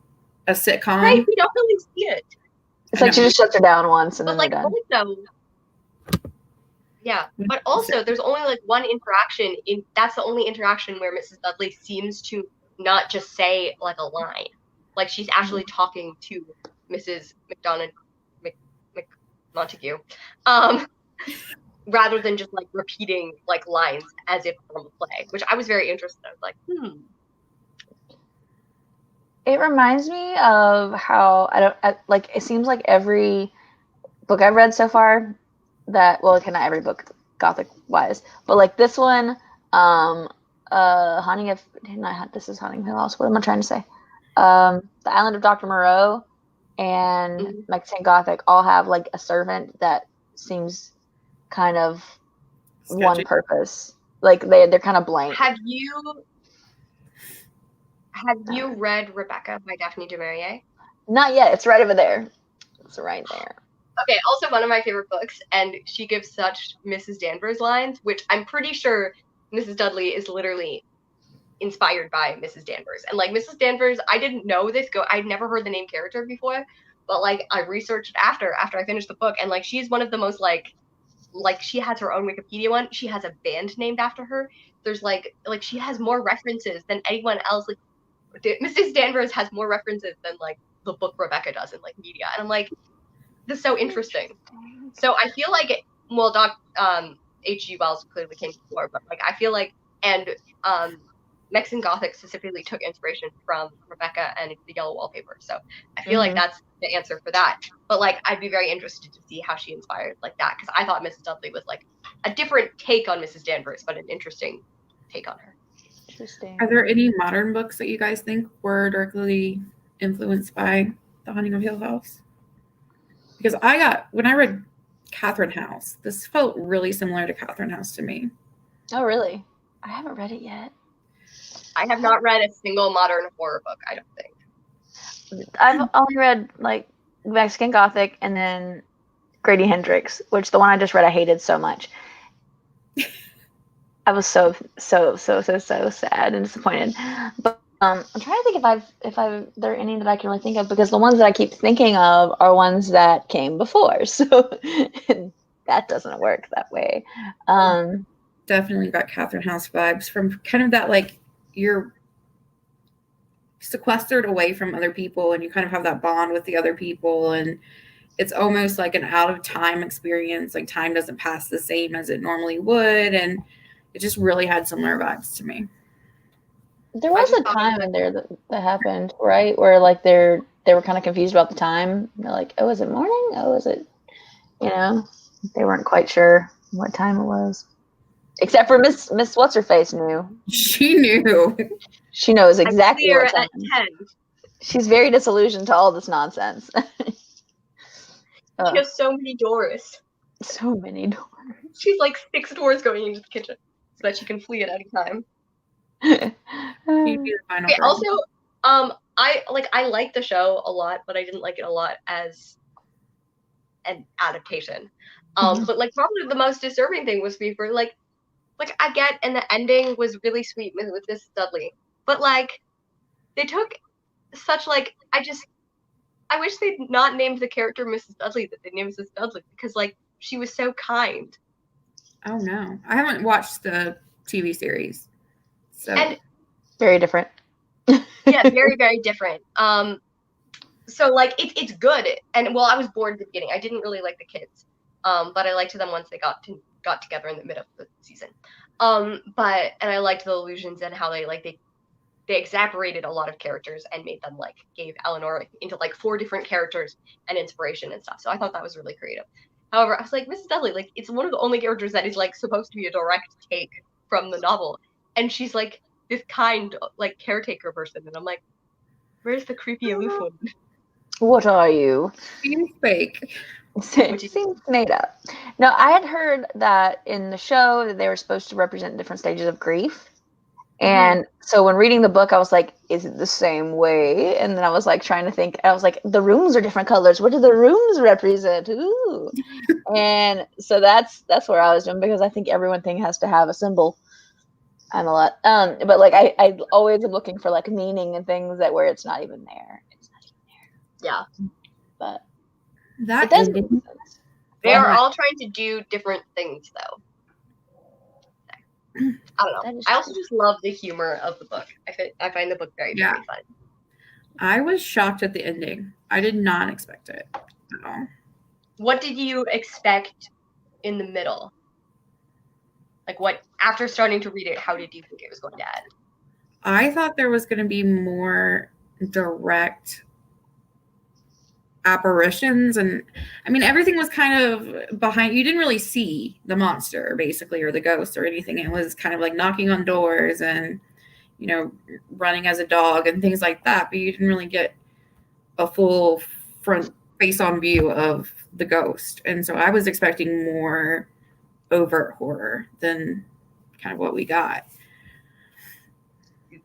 [SPEAKER 1] a sitcom.
[SPEAKER 3] Right, we don't really see it.
[SPEAKER 2] It's like she just shuts her down once and then
[SPEAKER 3] like,
[SPEAKER 2] they're done.
[SPEAKER 3] Also, yeah, but also there's only like one interaction that's the only interaction where Mrs. Dudley seems to not just say like a line, like she's actually talking to Mrs. Montague, rather than just like repeating like lines as if from a play, which I was very interested in. I was like,
[SPEAKER 2] It reminds me of how like it seems like every book I've read so far not every book Gothic wise, but like this one, this is Haunting Hill House. What am I trying to say? The Island of Dr. Moreau and Mexican Gothic all have like a servant that seems kind of
[SPEAKER 1] sketchy.
[SPEAKER 2] One purpose. Like they're kind of blank.
[SPEAKER 3] Have you read Rebecca by Daphne du Maurier?
[SPEAKER 2] Not yet. It's right over there. It's right there.
[SPEAKER 3] Okay, also one of my favorite books, and she gives such Mrs. Danvers lines, which I'm pretty sure Mrs. Dudley is literally inspired by Mrs. Danvers. And like Mrs. Danvers, I didn't know this. I'd never heard the name character before, but like I researched after I finished the book, and like she's one of the most like she has her own Wikipedia one. She has a band named after her. There's like she has more references than anyone else. Like Mrs. Danvers has more references than like the book Rebecca does in like media, and I'm like, this is so interesting. So I feel like H.G. Wells clearly came before, but like I feel like Mexican Gothic specifically took inspiration from Rebecca and the Yellow Wallpaper. So I feel like that's the answer for that. But like I'd be very interested to see how she inspired like that, because I thought Mrs. Dudley was like a different take on Mrs. Danvers, but an interesting take on her.
[SPEAKER 2] Interesting.
[SPEAKER 1] Are there any modern books that you guys think were directly influenced by The Haunting of Hill House? Because when I read Catherine House, this felt really similar to Catherine House to me.
[SPEAKER 2] Oh, really? I haven't read it yet.
[SPEAKER 3] I have not read a single modern horror book, I don't think.
[SPEAKER 2] I've only read like Mexican Gothic and then Grady Hendrix, which the one I just read I hated so much. I was so sad and disappointed. But I'm trying to think if there are any that I can really think of, because the ones that I keep thinking of are ones that came before, so that doesn't work that way.
[SPEAKER 1] Definitely got Catherine House vibes from kind of that, like you're sequestered away from other people and you kind of have that bond with the other people, and it's almost like an out of time experience. Like time doesn't pass the same as it normally would, and it just really had similar vibes to me.
[SPEAKER 2] There was a time in there that happened, right? Where like they were kind of confused about the time. They're like, oh, is it morning? Oh, is it, they weren't quite sure what time it was. Except for Miss What's-Her-Face knew.
[SPEAKER 1] She knew.
[SPEAKER 2] She knows exactly what time.
[SPEAKER 3] At 10.
[SPEAKER 2] She's very disillusioned to all this nonsense.
[SPEAKER 3] She has so many doors.
[SPEAKER 2] So many doors.
[SPEAKER 3] She's like 6 doors going into the kitchen so that she can flee at any time. Okay, also, I like the show a lot, but I didn't like it a lot as an adaptation. But like probably the most disturbing thing was for like I get, and the ending was really sweet with Mrs. Dudley, but like they took such like I wish they'd not named the character Mrs. Dudley, that they named Mrs. Dudley, because like she was so kind.
[SPEAKER 1] Oh no, I haven't watched the TV series. So.
[SPEAKER 3] And
[SPEAKER 2] very different.
[SPEAKER 3] Yeah, very, very different. So like it's good, and well, I was bored at the beginning. I didn't really like the kids, but I liked them once they got together in the middle of the season. And I liked the illusions and how they they exaggerated a lot of characters and made them like gave Eleanor into like 4 different characters and inspiration and stuff. So I thought that was really creative. However, I was like, Mrs. Dudley, like it's one of the only characters that is like supposed to be a direct take from the novel, and she's like this kind like caretaker person, and I'm like, where's the creepy aloof one?
[SPEAKER 2] What are you?
[SPEAKER 1] Seems fake.
[SPEAKER 2] Seems made up. No, I had heard that in the show that they were supposed to represent different stages of grief. And so when reading the book, I was like, is it the same way? And then I was like trying to think, I was like, the rooms are different colors. What do the rooms represent? Ooh. And so that's where I was doing, because I think everyone thing has to have a symbol and a lot. But like I always am looking for like meaning and things that where it's not even there. It's not even there.
[SPEAKER 3] Yeah.
[SPEAKER 2] But
[SPEAKER 1] That
[SPEAKER 2] it does
[SPEAKER 1] ending.
[SPEAKER 2] make sense.
[SPEAKER 3] They are all trying to do different things, though. I don't know. I also just love the humor of the book. I find the book very, very fun.
[SPEAKER 1] I was shocked at the ending. I did not expect it at all.
[SPEAKER 3] What did you expect in the middle? Like, what, after starting to read it, how did you think it was going to end?
[SPEAKER 1] I thought there was going to be more direct apparitions, and I mean everything was kind of behind. You didn't really see the monster basically, or the ghost or anything. It was kind of like knocking on doors and, you know, running as a dog and things like that, but you didn't really get a full front face on view of the ghost. And so I was expecting more overt horror than kind of what we got.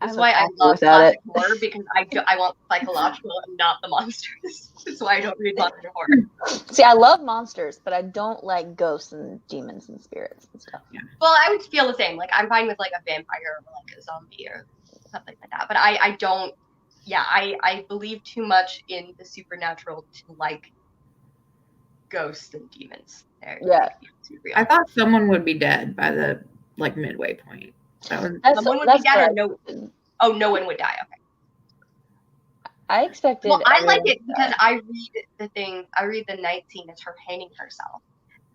[SPEAKER 3] That's why I love classic horror, because I want psychological and not the monsters. That's why I don't read monster horror.
[SPEAKER 2] See, I love monsters, but I don't like ghosts and demons and spirits and stuff.
[SPEAKER 1] Yeah.
[SPEAKER 3] Well, I would feel the same. Like, I'm fine with like a vampire or like a zombie or something like that. But I don't. Yeah, I believe too much in the supernatural to like ghosts and demons.
[SPEAKER 1] I thought someone would be dead by the like midway point.
[SPEAKER 3] Someone would be dead, or no? Oh, no one would die. Okay.
[SPEAKER 2] I expected.
[SPEAKER 3] Well, I like it because I read the night scene as her hanging herself,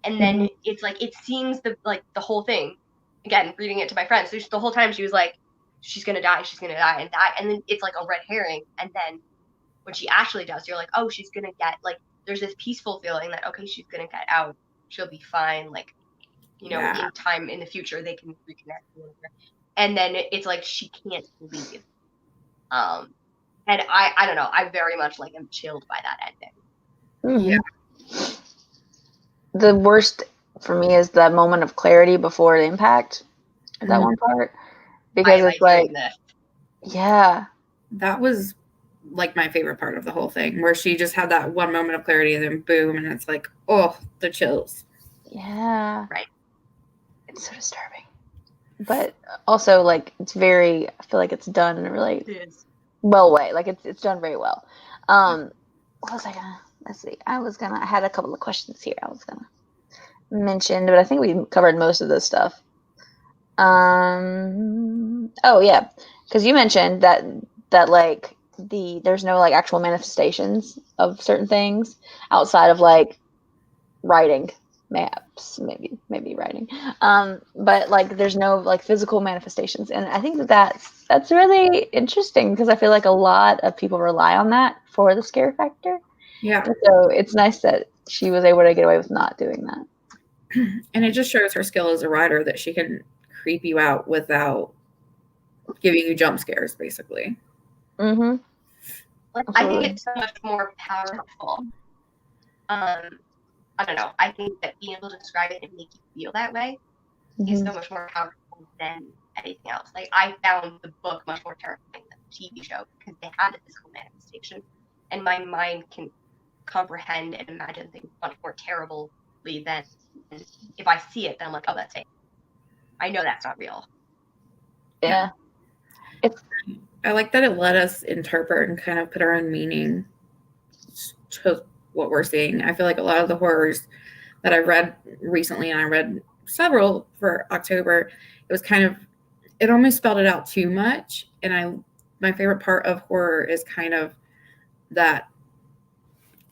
[SPEAKER 3] and then it's like it seems the whole thing. Again, reading it to my friends, so the whole time she was like, "She's gonna die, and then it's like a red herring, and then when she actually does, you're like, "Oh, she's gonna get like." There's this peaceful feeling that okay, she's gonna get out, she'll be fine, like. You know, in time in the future, they can reconnect. And then it's like she can't leave. And I don't know. I very much like am chilled by that ending.
[SPEAKER 1] Yeah.
[SPEAKER 2] The worst for me is that moment of clarity before the impact. That one part, because it's like, yeah,
[SPEAKER 1] that was like my favorite part of the whole thing, where she just had that one moment of clarity and then boom, and it's like, oh, the chills.
[SPEAKER 2] Yeah.
[SPEAKER 3] Right.
[SPEAKER 2] It's so disturbing, but also like it's very. I feel like it's done in a really well way. Like it's done very well. What was I gonna? Let's see. I had a couple of questions here. I was gonna mention, but I think we covered most of this stuff. Oh yeah, because you mentioned that like there's no like actual manifestations of certain things outside of like writing. Maps, maybe writing, but like there's no like physical manifestations, and I think that's really interesting, because I feel like a lot of people rely on that for the scare factor.
[SPEAKER 1] Yeah.
[SPEAKER 2] And so it's nice that she was able to get away with not doing that.
[SPEAKER 1] And it just shows her skill as a writer, that she can creep you out without giving you jump scares, basically.
[SPEAKER 2] Mm-hmm.
[SPEAKER 3] I think it's so much more powerful. I don't know. I think that being able to describe it and make you feel that way is so much more powerful than anything else. Like, I found the book much more terrifying than the TV show, because they had a physical manifestation, and my mind can comprehend and imagine things much more terribly than if I see it. Then I'm like, oh, that's fake. I know that's not real.
[SPEAKER 2] Yeah.
[SPEAKER 1] I like that it let us interpret and kind of put our own meaning to what we're seeing. I feel like a lot of the horrors that I read recently, and I read several for October, it almost spelled it out too much. And my favorite part of horror is kind of that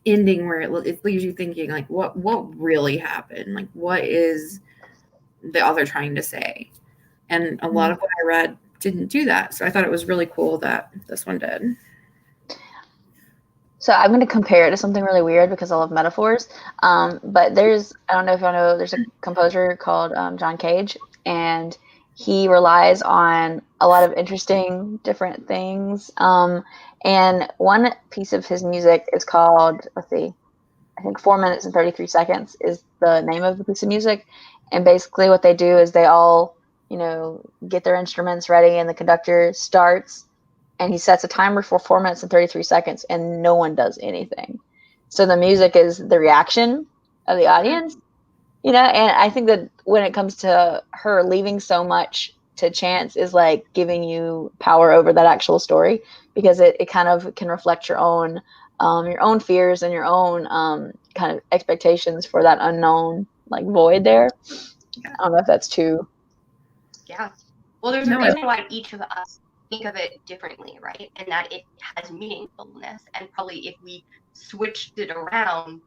[SPEAKER 1] ending where it leaves you thinking, like, what really happened? Like, what is the author trying to say? And a lot of what I read didn't do that. So I thought it was really cool that this one did.
[SPEAKER 2] So I'm going to compare it to something really weird because I love metaphors. But I don't know if y'all know, there's a composer called John Cage, and he relies on a lot of interesting different things. And one piece of his music is called, let's see, I think 4 minutes and 33 seconds is the name of the piece of music. And basically what they do is they all, get their instruments ready, and the conductor starts, and he sets a timer for 4 minutes and 33 seconds, and no one does anything. So the music is the reaction of the audience, and I think that when it comes to her leaving so much to chance is like giving you power over that actual story, because it kind of can reflect your own fears and your own kind of expectations for that unknown like void there. I don't know if that's too.
[SPEAKER 3] Yeah. Well, there's a reason why each of us think of it differently, right? And that it has meaningfulness. And probably if we switched it around,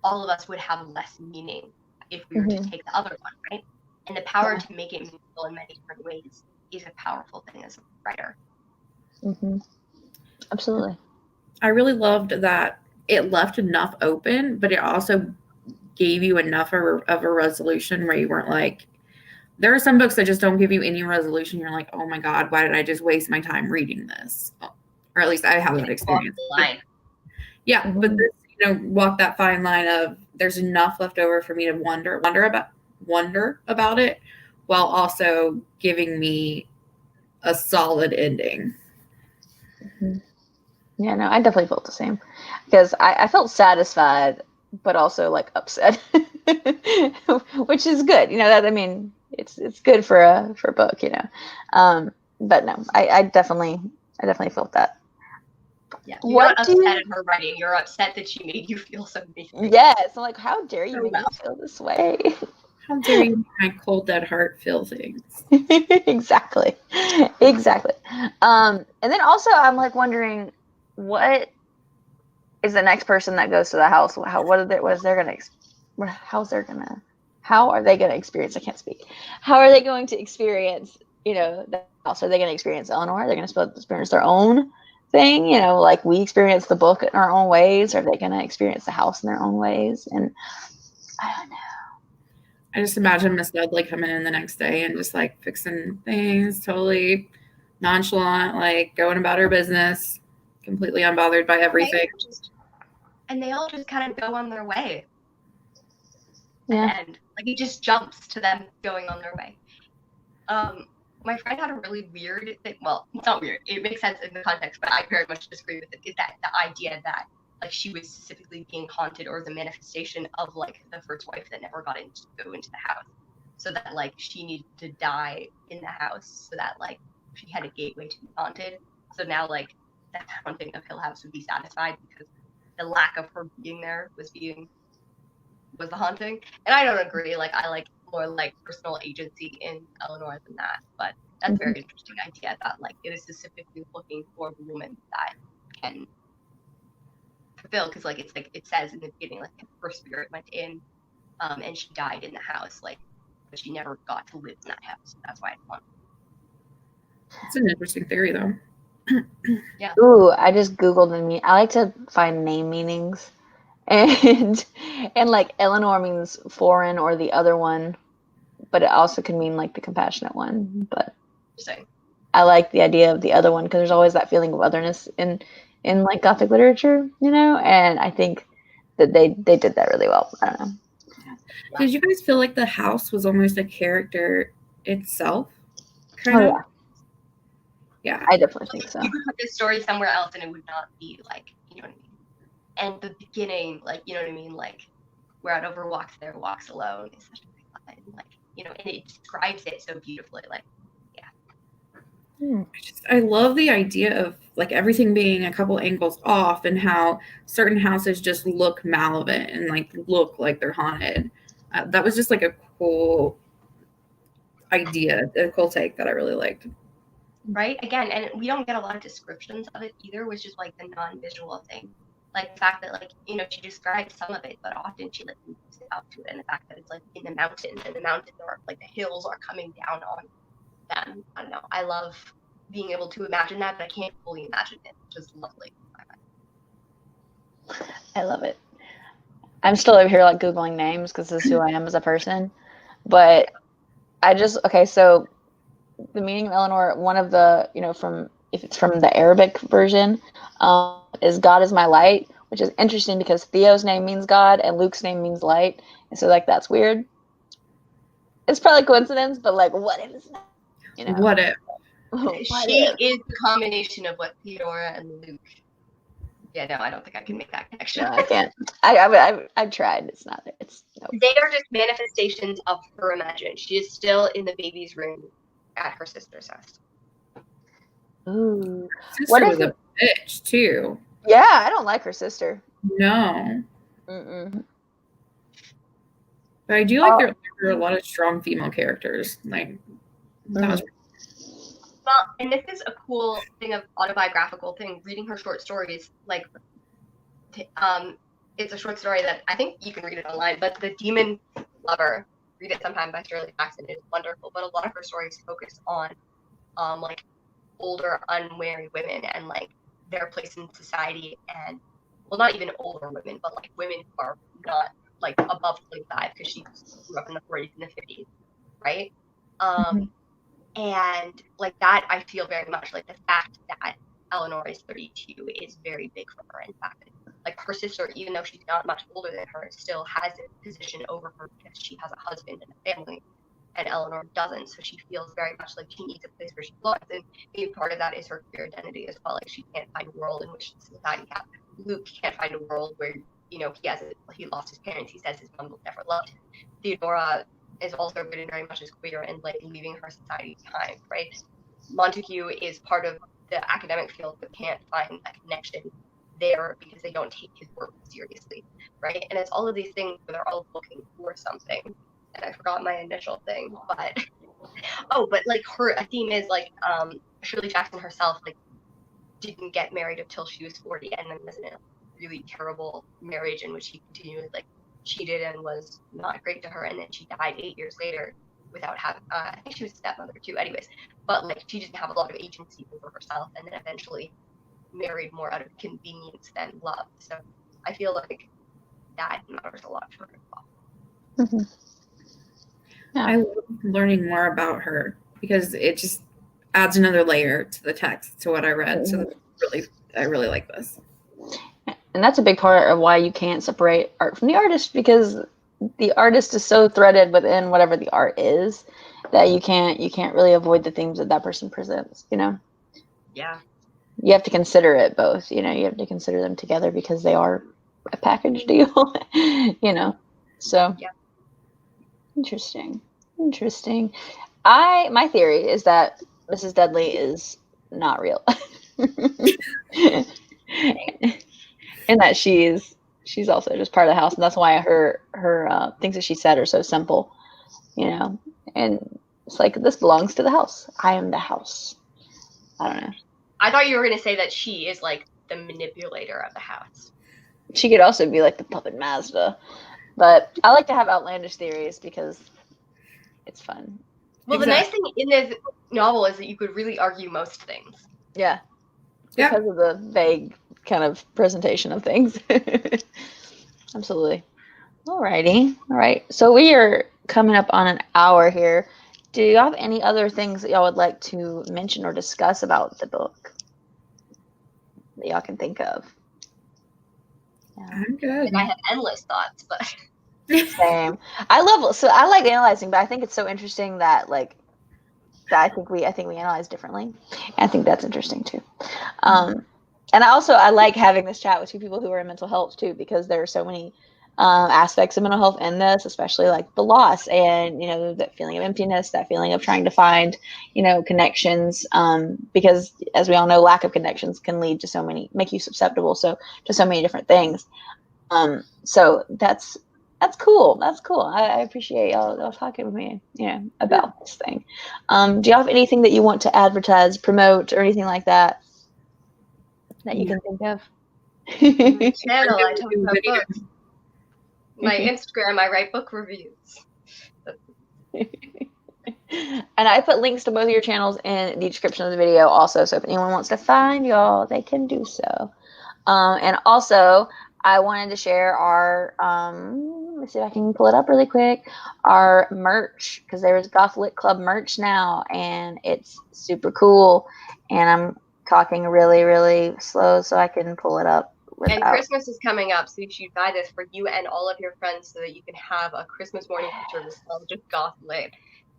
[SPEAKER 3] all of us would have less meaning if we were to take the other one, right? And the power to make it meaningful in many different ways is a powerful thing as a writer.
[SPEAKER 2] Absolutely.
[SPEAKER 1] I really loved that it left enough open, but it also gave you enough of a resolution where you weren't like, there are some books that just don't give you any resolution. You're like, oh my God, why did I just waste my time reading this? Or at least I have that experience. But this, walk that fine line of there's enough left over for me to wonder about it, while also giving me a solid ending.
[SPEAKER 2] Yeah, no, I definitely felt the same, because I felt satisfied, but also like upset, which is good. That, I mean, it's good for a book, but no, I definitely felt that.
[SPEAKER 3] Yeah, you're not upset at her writing. You're upset that she made you feel so amazing.
[SPEAKER 2] Yes, I'm like, how dare you make me feel this way?
[SPEAKER 1] How dare you make my cold dead heart feel things?
[SPEAKER 2] Exactly. And then also I'm like wondering, what is the next person that goes to the house? How are they going to experience? I can't speak. How are they going to experience, the house? Are they going to experience Eleanor? Are they going to experience their own thing? Like we experience the book in our own ways. Or are they going to experience the house in their own ways? And I don't know.
[SPEAKER 1] I just imagine Miss Dudley coming in the next day and just like fixing things, totally nonchalant, like going about her business, completely unbothered by everything.
[SPEAKER 3] And they all just kind of go on their way.
[SPEAKER 2] Yeah.
[SPEAKER 3] And like it just jumps to them going on their way. My friend had a really weird thing. Well, it's not weird. It makes sense in the context, but I very much disagree with it. Is that the idea that like she was specifically being haunted, or the manifestation of like the first wife that never got to go into the house, so that like she needed to die in the house, so that like she had a gateway to be haunted. So now like the haunting of Hill House would be satisfied because the lack of her being there was the haunting. And I don't agree. Like I like more like personal agency in Eleanor than that. But that's a very interesting idea that like it is specifically looking for a woman that can fulfill, because like it's like it says in the beginning, like her spirit went in and she died in the house, like, but she never got to live in that house. That's why it's haunted.
[SPEAKER 1] It's an interesting theory though.
[SPEAKER 3] Yeah.
[SPEAKER 2] Ooh, I just Googled the meaning. I like to find name meanings. And like Eleanor means foreign or the other one, but it also can mean like the compassionate one. But I like the idea of the other one because there's always that feeling of otherness in like Gothic literature, and I think that they did that really well. I don't know.
[SPEAKER 1] Did you guys feel like the house was almost a character itself?
[SPEAKER 2] Kind of?
[SPEAKER 1] Yeah.
[SPEAKER 2] I definitely think so.
[SPEAKER 3] You could put this story somewhere else and it would not be like, you know what I mean? And the beginning, like, you know what I mean? Like, wherever walks there, walks alone is such a great line. Like, and it describes it so beautifully. Like, yeah.
[SPEAKER 1] I love the idea of like everything being a couple angles off, and how certain houses just look malevolent and like look like they're haunted. That was just like a cool idea, a cool take that I really liked.
[SPEAKER 3] Right? Again, and we don't get a lot of descriptions of it either, which is like the non-visual thing. Like the fact that like, she describes some of it, but often she like moves it out to it. And the fact that it's like in the mountains, and the mountains are like the hills are coming down on them. I don't know. I love being able to imagine that, but I can't fully imagine it, which is lovely.
[SPEAKER 2] I love it. I'm still over here like Googling names because this is who I am as a person. But so the meaning of Eleanor, one of the, if it's from the Arabic version, is God is my light, which is interesting because Theo's name means God and Luke's name means light. And so like that's weird. It's probably coincidence, but like what if it's not?
[SPEAKER 1] What if?
[SPEAKER 3] She is the combination of what Theodora and Luke. Yeah, no, I don't think I can make that connection.
[SPEAKER 2] No, I can't. I've tried. It's not there. No.
[SPEAKER 3] They are just manifestations of her imagination. She is still in the baby's room at her sister's house.
[SPEAKER 2] Ooh.
[SPEAKER 1] Sister was a bitch too.
[SPEAKER 2] Yeah, I don't like her sister.
[SPEAKER 1] No.
[SPEAKER 2] Mm-mm.
[SPEAKER 1] But I do like there are a lot of strong female characters. Like that was.
[SPEAKER 3] Well, and this is a cool thing of autobiographical thing. Reading her short stories, like, it's a short story that I think you can read it online. But The Demon Lover, read it sometime by Shirley Jackson. It's wonderful. But a lot of her stories focus on, like, older unmarried women and like their place in society, and well, not even older women, but like women who are not like above 25 because she grew up in the 40s and the 50s, right? And like that, I feel very much like the fact that Eleanor is 32 is very big for her. In fact, like her sister, even though she's not much older than her, still has a position over her because she has a husband and a family, and Eleanor doesn't. So she feels very much like she needs a place where she belongs. And maybe part of that is her queer identity as well. Like she can't find a world in which society has. Luke can't find a world where, he lost his parents. He says his mom never loved him. Theodora is also written very much as queer and like leaving her society behind, right? Montague is part of the academic field but can't find that connection there because they don't take his work seriously, right? And it's all of these things where they're all looking for something. And I forgot my initial thing, but like her theme is like Shirley Jackson herself like didn't get married until she was 40 and then was in a really terrible marriage in which he continually like cheated and was not great to her, and then she died 8 years later without having I think she was a stepmother too, anyways, but like she didn't have a lot of agency over herself and then eventually married more out of convenience than love. So I feel like that matters a lot for her as well.
[SPEAKER 2] Yeah.
[SPEAKER 1] I love learning more about her because it just adds another layer to the text to what I read. So I really like this.
[SPEAKER 2] And that's a big part of why you can't separate art from the artist, because the artist is so threaded within whatever the art is that you can't really avoid the themes that person presents,
[SPEAKER 3] Yeah.
[SPEAKER 2] You have to consider it both, you have to consider them together because they are a package deal, So
[SPEAKER 3] yeah.
[SPEAKER 2] Interesting. My theory is that Mrs. Dudley is not real. And that she's also just part of the house, and that's why her things that she said are so simple, and it's like, this belongs to the house. I am the house. I don't know.
[SPEAKER 3] I thought you were going to say that she is like the manipulator of the house.
[SPEAKER 2] She could also be like the puppet Mazda, but I like to have outlandish theories because it's fun.
[SPEAKER 3] Well, The nice thing in this novel is that you could really argue most things.
[SPEAKER 2] Yeah. Because of the vague kind of presentation of things. Absolutely. Alrighty. All right. So we are coming up on an hour here. Do y'all have any other things that y'all would like to mention or discuss about the book that y'all can think of?
[SPEAKER 1] Yeah. I'm good.
[SPEAKER 3] And I have endless thoughts, but
[SPEAKER 2] same. I like analyzing, but I think it's so interesting that I think we analyze differently. And I think that's interesting too. And I like having this chat with two people who are in mental health too, because there are so many aspects of mental health in this, especially like the loss and, that feeling of emptiness, that feeling of trying to find, connections, because as we all know, lack of connections can lead to make you susceptible to so many different things. So that's cool. That's cool. I appreciate y'all talking with me, about this thing. Do y'all have anything that you want to advertise, promote, or anything like that you can think of?
[SPEAKER 3] My channel, I talk about books. My Instagram, I write book reviews.
[SPEAKER 2] And I put links to both of your channels in the description of the video also. So if anyone wants to find y'all, they can do so. And also, I wanted to share our, let me see if I can pull it up really quick, our merch, because there is Goth Lit Club merch now, and it's super cool. And I'm talking really, really slow so I can pull it up.
[SPEAKER 3] And Christmas is coming up, so you should buy this for you and all of your friends so that you can have a Christmas morning picture with all just Goth Lit.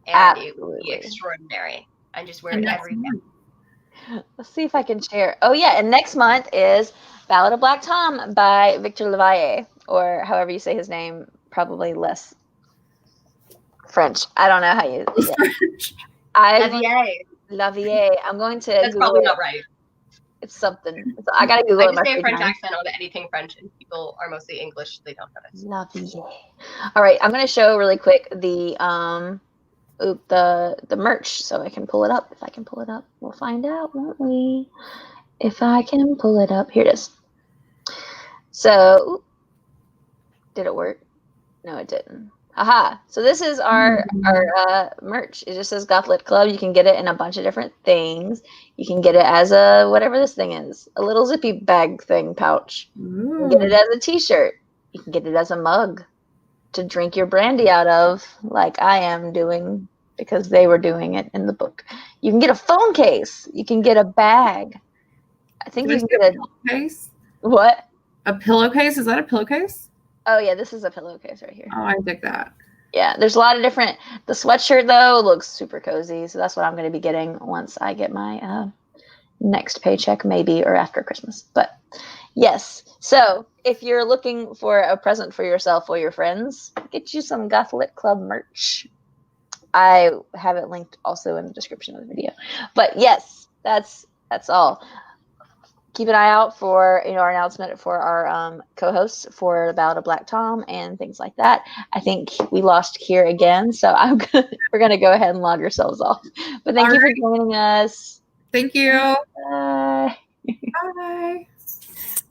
[SPEAKER 3] And
[SPEAKER 2] Absolutely.
[SPEAKER 3] It would be extraordinary. I just wear it every day.
[SPEAKER 2] Let's see if I can share. Oh, yeah. And next month is Ballad of Black Tom by Victor Lavalle, or however you say his name, probably less French. I don't know how you say it. Lavier. I'm going to
[SPEAKER 3] That's
[SPEAKER 2] Google
[SPEAKER 3] probably
[SPEAKER 2] it.
[SPEAKER 3] not right.
[SPEAKER 2] It's something. I got to Google it.
[SPEAKER 3] I just say a French accent on anything French, and people are mostly English. So they don't notice.
[SPEAKER 2] Lavier. All right. I'm going to show really quick the merch so I can pull it up. If I can pull it up, we'll find out, won't we? If I can pull it up. Here it is. So, did it work? No, it didn't. Aha. So this is our merch. It just says Goth Lit Club. You can get it in a bunch of different things. You can get it as a, whatever this thing is, a little zippy bag thing pouch. You can get it as a t-shirt. You can get it as a mug to drink your brandy out of, like I am doing, because they were doing it in the book. You can get a phone case. You can get a bag. I think you can get a
[SPEAKER 1] pillowcase.
[SPEAKER 2] What?
[SPEAKER 1] A pillowcase? Is that a pillowcase?
[SPEAKER 2] Oh yeah, this is a pillowcase right here.
[SPEAKER 1] Oh, I dig that.
[SPEAKER 2] Yeah, there's a lot of different. The sweatshirt though looks super cozy, so that's what I'm going to be getting once I get my next paycheck, maybe, or after Christmas. But yes, so if you're looking for a present for yourself or your friends, get you some Goth Lit Club merch. I have it linked also in the description of the video. But yes, that's all. Keep an eye out for our announcement for our co-hosts for the Ballad of Black Tom and things like that. I think we lost Kier again, so we're gonna go ahead and log ourselves off. But thank you for joining us.
[SPEAKER 1] Thank you.
[SPEAKER 2] Bye.
[SPEAKER 1] Bye.